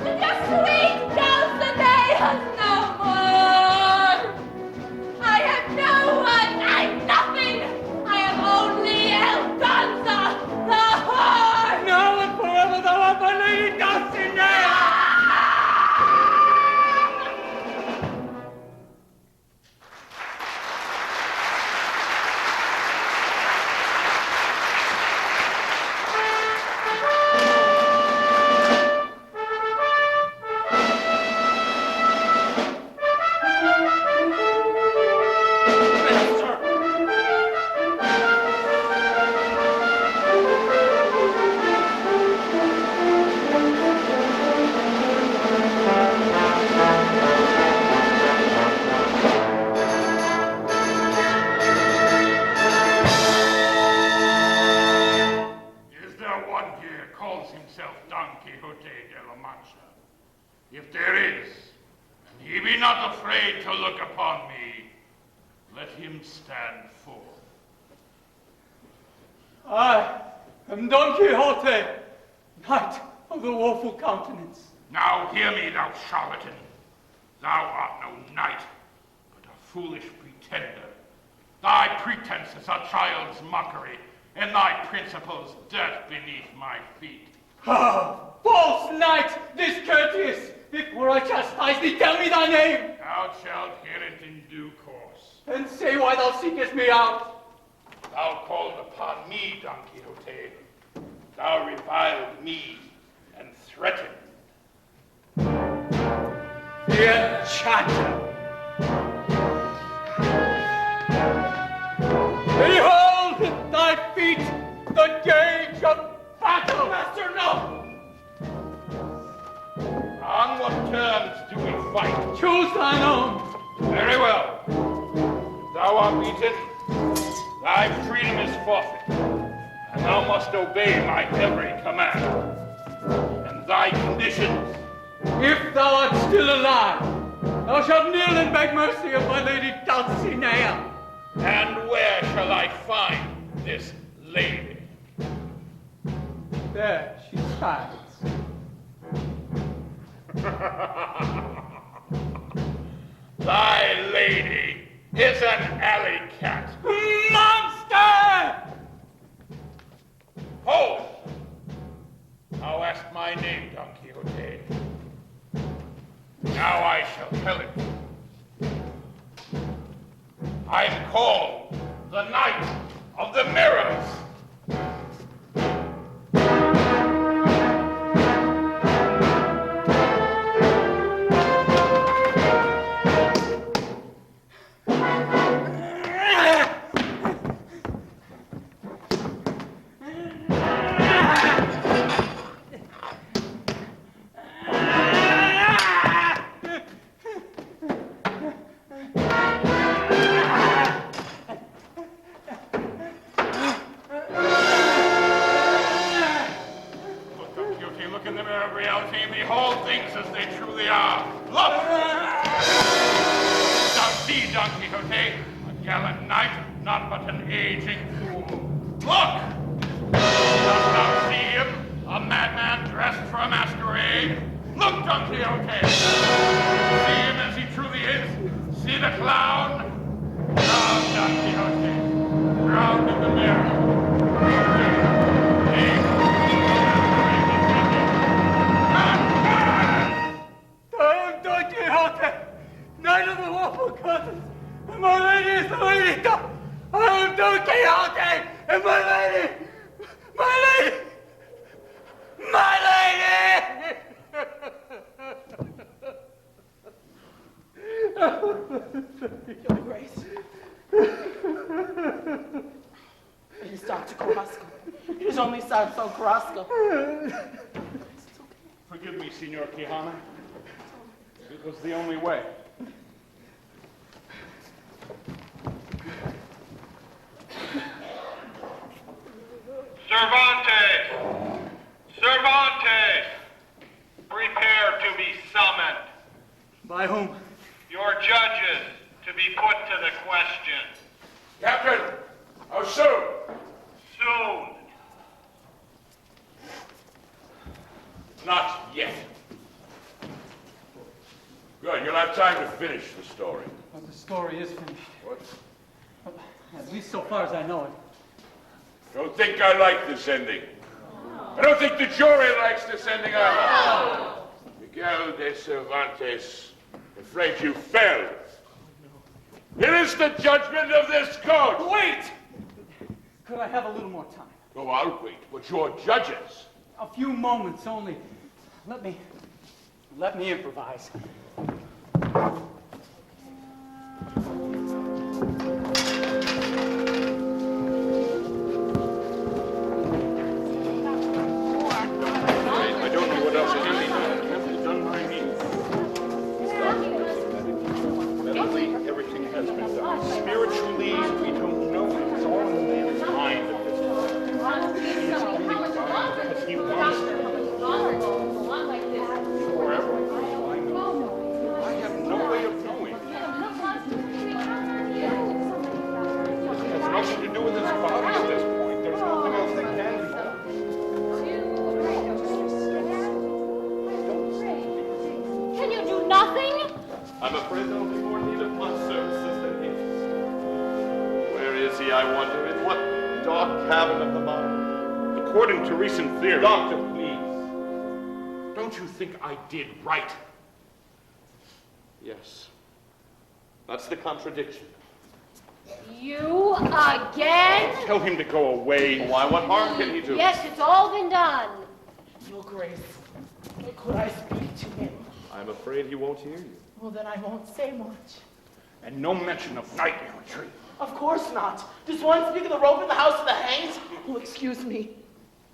[SPEAKER 6] with your sweet Dulcineas no more. I have no one, I'm nothing. I am only Aldonza, the whore.
[SPEAKER 1] Now and forever thou art my lady Dulcinea.
[SPEAKER 5] Is there one here calls himself Don Quixote de la Mancha? If there is, and he be not afraid to look upon me, let him stand forth.
[SPEAKER 1] I am Don Quixote, knight of the woeful countenance.
[SPEAKER 5] Now hear me, thou charlatan. Thou art no knight, but a foolish pretender. Thy pretenses are child's mockery, and thy principles dirt beneath my feet.
[SPEAKER 1] Ah, false knight, discourteous! Before I chastise thee, tell me thy name,
[SPEAKER 5] Thou shalt hear it in due course.
[SPEAKER 1] and say why thou seekest me out.
[SPEAKER 5] Thou called upon me, Don Quixote. Thou reviled me and threatened.
[SPEAKER 1] The enchanter! Behold at thy feet the gauge of battle! Master, no!
[SPEAKER 5] On what terms do we fight?
[SPEAKER 1] Choose thine own!
[SPEAKER 5] Very well. Thou art beaten. Thy freedom is forfeit, and thou must obey my every command. And thy conditions.
[SPEAKER 1] If thou art still alive, thou shalt kneel and beg mercy of my lady Dulcinea.
[SPEAKER 5] And where shall I find this lady?
[SPEAKER 1] There she hides.
[SPEAKER 5] Thy lady is an alley cat.
[SPEAKER 1] Monster!
[SPEAKER 5] Hold! Thou ask my name, Don Quixote. Now I shall tell it. I am called the Knight of the Mirrors. Drowned in the mirror.
[SPEAKER 3] It only sounds so Carrasco.
[SPEAKER 5] Forgive me, Signor Quijana. It was the only way.
[SPEAKER 9] Cervantes! Cervantes! Prepare to be summoned.
[SPEAKER 1] By whom?
[SPEAKER 9] Your judges to be put to the question.
[SPEAKER 4] Captain, how soon?
[SPEAKER 9] Soon.
[SPEAKER 4] Not yet. Good, you'll have time to finish the story.
[SPEAKER 1] Well, the story is finished.
[SPEAKER 4] What?
[SPEAKER 1] At least so far as I know it.
[SPEAKER 4] Don't think I like this ending. I don't think the jury likes this ending either. Miguel de Cervantes, I'm afraid you failed. Here is the judgment of this court.
[SPEAKER 1] Wait! Could I have a little more time?
[SPEAKER 4] Oh, I'll wait, but you're judges.
[SPEAKER 1] A few moments only. Let me improvise.
[SPEAKER 5] I don't know what else can be done. Can't be done by me. Medically, everything has been done. Spiritually, we don't know. It's all in the man's mind at this point. He is only bound because he wants to. Forever. I have no way of knowing. It has nothing to do with his body at this point. There's nothing else that can be done.
[SPEAKER 8] Can you do nothing?
[SPEAKER 7] I'm afraid there'll be more need of my services than his. Where is he, I wonder? In what dark cavern of the mind?
[SPEAKER 5] According to recent theory,
[SPEAKER 7] Doctor, please.
[SPEAKER 5] don't you think I did right?
[SPEAKER 7] Yes. That's the contradiction.
[SPEAKER 8] You again?
[SPEAKER 5] Tell him to go away.
[SPEAKER 7] Why, what harm can he do?
[SPEAKER 8] Yes, it's all been done.
[SPEAKER 3] Your Grace, could I speak to him?
[SPEAKER 7] I'm afraid he won't hear you.
[SPEAKER 3] Well, then I won't say much.
[SPEAKER 5] And no mention of knight errantry.
[SPEAKER 3] Of course not. Does one speak of the rope in the house of the hanged? Oh, excuse me.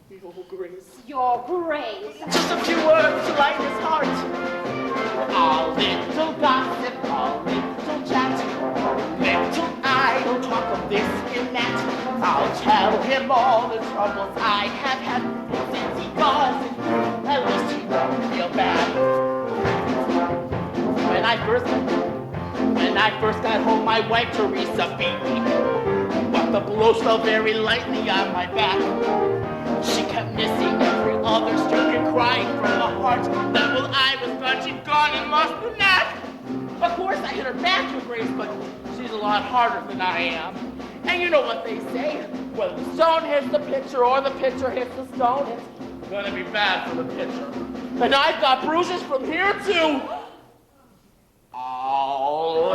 [SPEAKER 3] Your Grace.
[SPEAKER 8] Your Grace.
[SPEAKER 3] Just a few words to lighten his heart. A little gossip, a little chat, a little idle talk of this and that. I'll tell him all the troubles I have had. Since he doesn't, at least he won't feel bad. When I first got home, my wife Teresa beat me, but the blows fell very lightly on my back. She kept missing every other stroke and crying from the heart that while I was gone, she'd gone and lost the knack. Of course, I hit her back, Your Grace, but she's a lot harder than I am. And you know what they say, whether the stone hits the pitcher or the pitcher hits the stone, it's gonna be bad for the pitcher. And I've got bruises from here too. A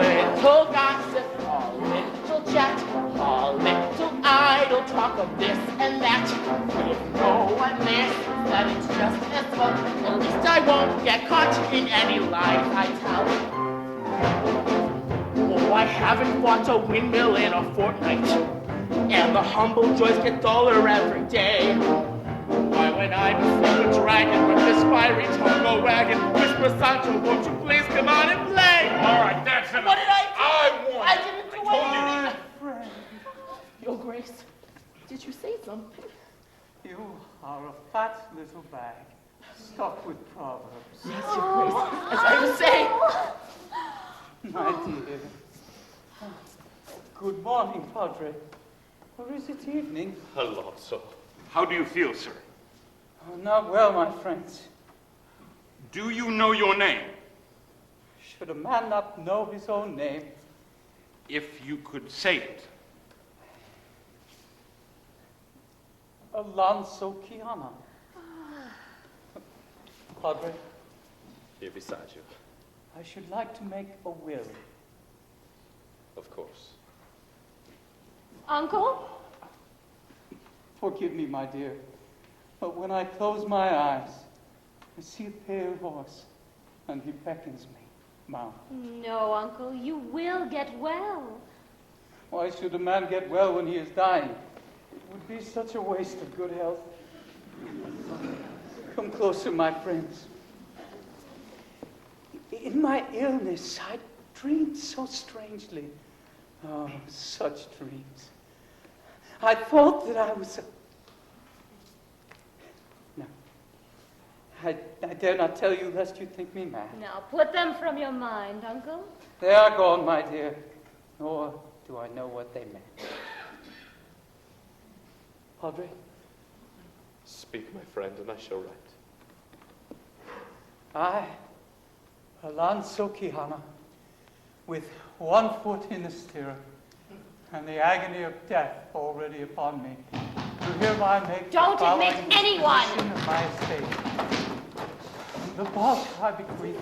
[SPEAKER 3] little gossip, a little chat, a little idle talk of this and that. If no one listens, then it's just as well. At least I won't get caught in any lies I tell. Oh, I haven't bought a windmill in a fortnight, and the humble joys get duller every day. Why, when I'm a dragon with this fiery tongue wagon, whisper Sancho, won't you please come on and play?
[SPEAKER 5] All right, that's enough.
[SPEAKER 3] What did I do?
[SPEAKER 5] I won.
[SPEAKER 3] I didn't do
[SPEAKER 5] I
[SPEAKER 3] anything. Your Grace, did you say something?
[SPEAKER 1] You are a fat little bag, stuffed with proverbs.
[SPEAKER 3] Yes, Your Grace. As I was saying.
[SPEAKER 1] My dear. Good morning, Padre. Or is it evening?
[SPEAKER 7] Alonso.
[SPEAKER 5] How do you feel, sir?
[SPEAKER 1] Oh, not well, my friends.
[SPEAKER 5] Do you know your name?
[SPEAKER 1] Should a man not know his own name?
[SPEAKER 5] If you could say it.
[SPEAKER 1] Alonso Quijana. Padre,
[SPEAKER 7] Here beside you.
[SPEAKER 1] I should like to make a will.
[SPEAKER 7] Of course.
[SPEAKER 8] Uncle?
[SPEAKER 1] Forgive me, my dear, but when I close my eyes, I see a pale horse, and he beckons me, mount.
[SPEAKER 8] No, Uncle, you will get well.
[SPEAKER 1] Why should a man get well when he is dying? It would be such a waste of good health. Come closer, my friends. In my illness, I dreamed so strangely. Oh, such dreams. I thought that I was... No. I dare not tell you lest you think me mad.
[SPEAKER 6] Now, put them from your mind, Uncle.
[SPEAKER 1] They are gone, my dear. Nor do I know what they meant. Padre?
[SPEAKER 10] Speak, my friend, and I shall write.
[SPEAKER 1] I, Alonso Quijana, with one foot in the stirrup, and the agony of death already upon me, do hereby make
[SPEAKER 6] Don't
[SPEAKER 1] the following
[SPEAKER 6] admit anyone!
[SPEAKER 1] disposition of my estate. The bulk I bequeath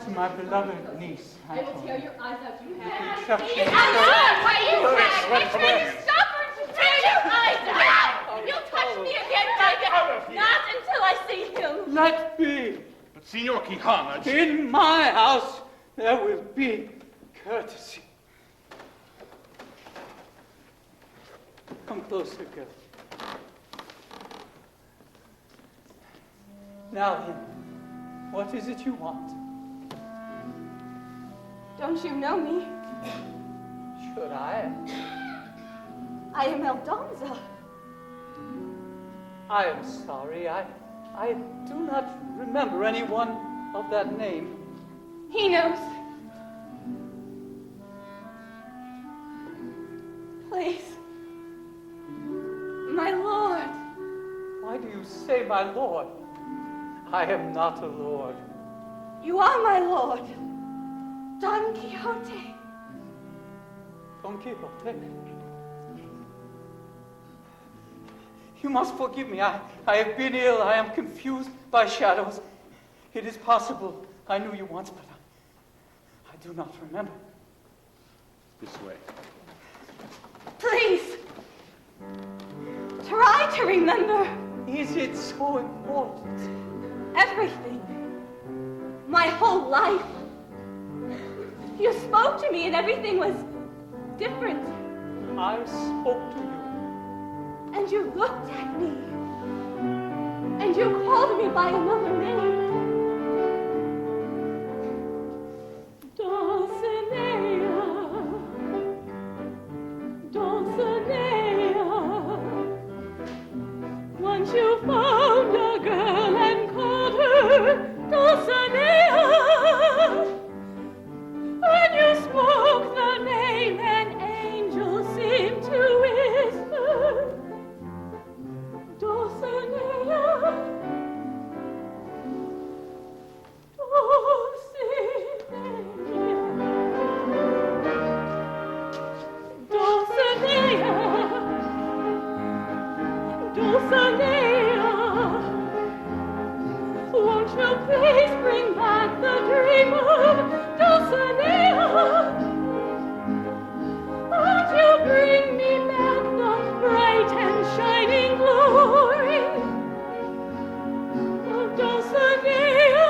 [SPEAKER 1] to my beloved niece,
[SPEAKER 8] I will tear your eyes out, you
[SPEAKER 1] with
[SPEAKER 8] have.
[SPEAKER 1] the exception
[SPEAKER 6] Yes,
[SPEAKER 1] of
[SPEAKER 6] I know what you
[SPEAKER 5] Let's
[SPEAKER 6] said!
[SPEAKER 5] run
[SPEAKER 6] You're
[SPEAKER 5] from
[SPEAKER 6] trying
[SPEAKER 5] here.
[SPEAKER 6] to stop her to tear your eyes out! If you touch me again, by God, not until I see him!
[SPEAKER 1] Let be.
[SPEAKER 5] But Signor Quijana,
[SPEAKER 1] In my house there will be courtesy. Come closer, girl. Now then, what is it you want?
[SPEAKER 8] Don't you know me?
[SPEAKER 1] Should I?
[SPEAKER 8] I am Aldonza.
[SPEAKER 1] I am sorry. I do not remember anyone of that name.
[SPEAKER 8] He knows. Please. My lord.
[SPEAKER 1] Why do you say my lord? I am not a lord.
[SPEAKER 8] You are my lord. Don Quixote.
[SPEAKER 1] Don Quixote. You must forgive me. I have been ill. I am confused by shadows. It is possible I knew you once, but I do not remember.
[SPEAKER 5] this way.
[SPEAKER 8] Please. Try to remember
[SPEAKER 1] Is it so important?
[SPEAKER 8] everything. My whole life. You spoke to me and everything was different.
[SPEAKER 1] I spoke to you.
[SPEAKER 8] And you looked at me. And you called me by another name. Dulcinea. Dulcinea. Once you found a girl and called her Dulcinea. When you spoke the name, an angel seemed to whisper. Dulcinea, Dulcinea, Dulcinea, Dulcinea. Won't you please bring back the dream of Dulcinea? Won't you bring me back the bright and shining glory of Dulcinea?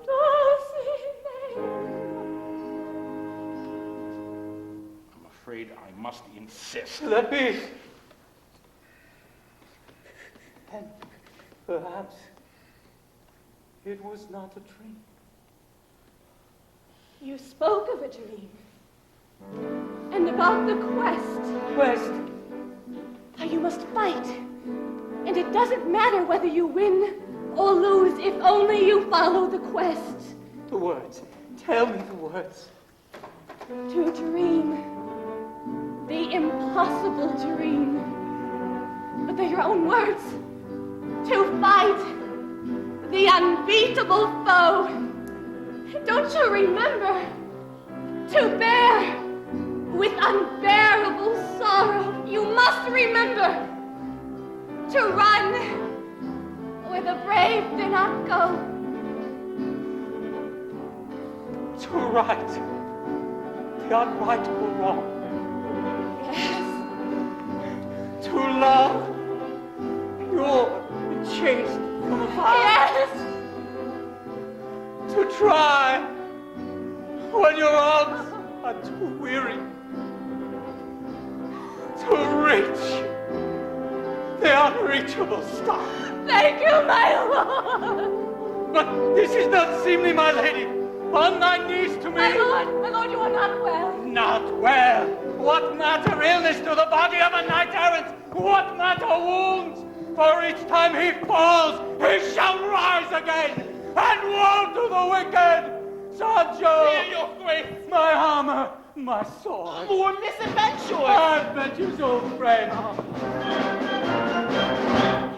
[SPEAKER 8] Dulcinea.
[SPEAKER 5] I'm afraid I must insist.
[SPEAKER 1] Let me. And perhaps it was not a dream.
[SPEAKER 8] You spoke of a dream and about the quest.
[SPEAKER 1] Quest.
[SPEAKER 8] How you must fight, and it doesn't matter whether you win or lose if only you follow the quest.
[SPEAKER 1] The words. Tell me the words.
[SPEAKER 8] To dream the impossible dream. But they're your own words. To fight the unbeatable foe. Don't you remember? To bear with unbearable sorrow. You must remember to run where the brave do not go.
[SPEAKER 1] To right the unrightable wrong.
[SPEAKER 8] Yes.
[SPEAKER 1] To love your chaste from afar.
[SPEAKER 8] Yes.
[SPEAKER 1] To try when your arms are too weary. reach the unreachable star.
[SPEAKER 6] Thank you, my lord.
[SPEAKER 1] But this is not seemly, my lady. On thy knees to me.
[SPEAKER 6] My lord, you are not well.
[SPEAKER 1] Not well. What matter illness to the body of a knight errant? What matter wounds? For each time he falls, he shall rise again. And woe to the wicked. Sancho.
[SPEAKER 3] Hear your grace.
[SPEAKER 1] My armor, my sword.
[SPEAKER 3] More misadventures.
[SPEAKER 1] Adventures, old friend.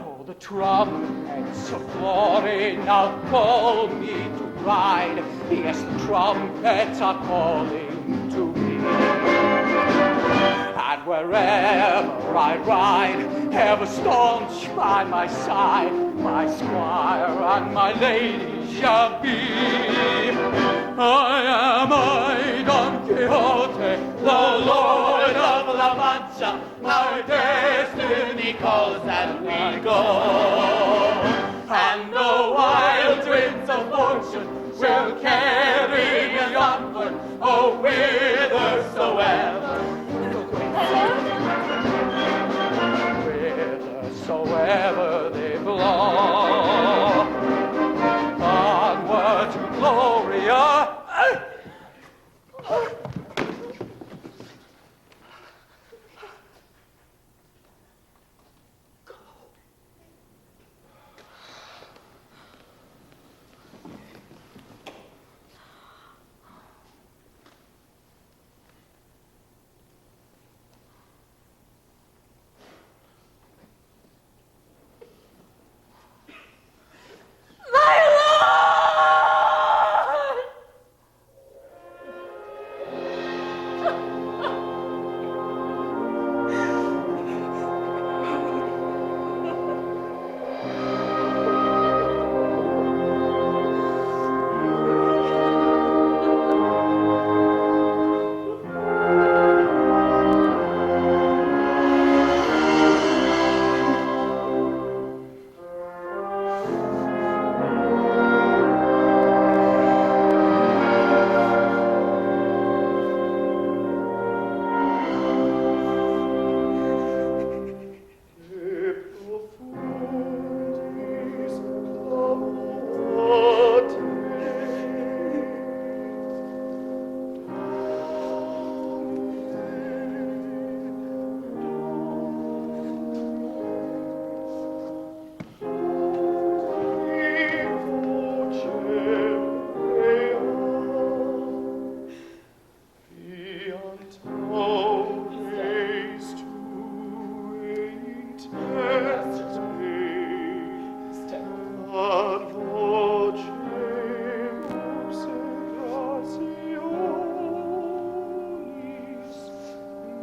[SPEAKER 1] Oh, the trumpets of glory now call me to ride. Yes, the trumpets are calling to me. And wherever I ride, ever staunch by my side, my squire and my lady shall be. I am I, Don Quixote, the Lord of La Mancha. My destiny calls and we go. And the wild winds of fortune will carry me onward, oh, whithersoever. Whithersoever they blow. Onward to Gloria.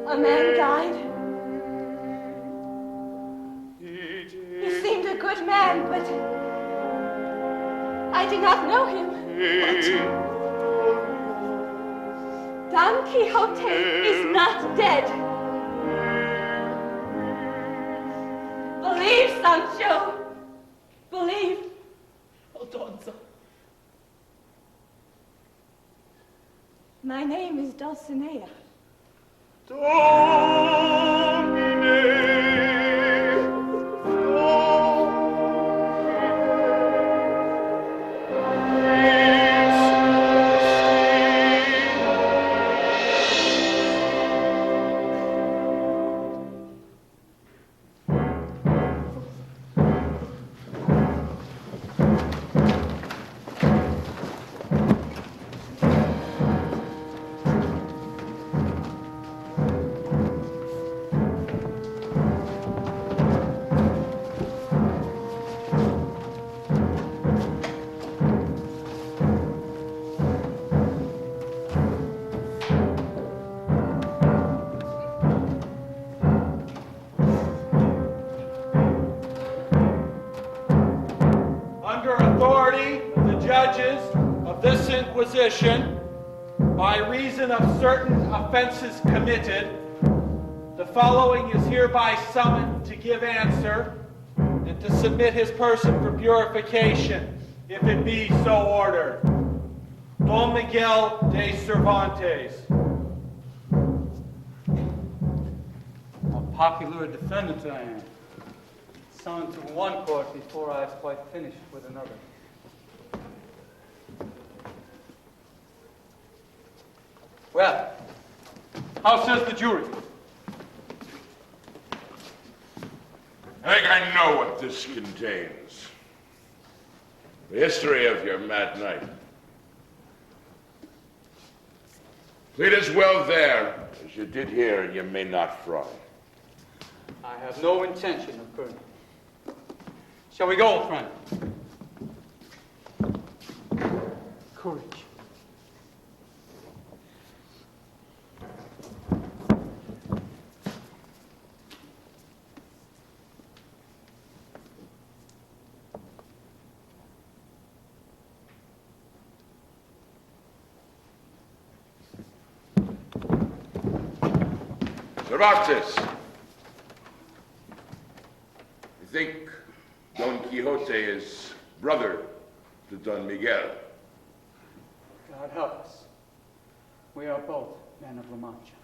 [SPEAKER 8] A man died. He seemed a good man, but I did not know him. Don Quixote is not dead. Believe, Sancho. Believe.
[SPEAKER 3] Aldonza.
[SPEAKER 8] My name is Dulcinea.
[SPEAKER 2] By reason of certain offenses committed, the following is hereby summoned to give answer and to submit his person for purification, if it be so ordered. Don Miguel de Cervantes, a
[SPEAKER 1] popular a defendant I am. Summoned to one court before I was quite finished with another. Well, how says the jury?
[SPEAKER 4] I think I know what this contains. The history of your mad night. Plead as well there as you did here, and you may not fry.
[SPEAKER 1] I have no intention of burning. Shall we go, friend? Courage.
[SPEAKER 4] Cervantes, I think Don Quixote is brother to Don Miguel.
[SPEAKER 1] God help us. We are both men of La Mancha.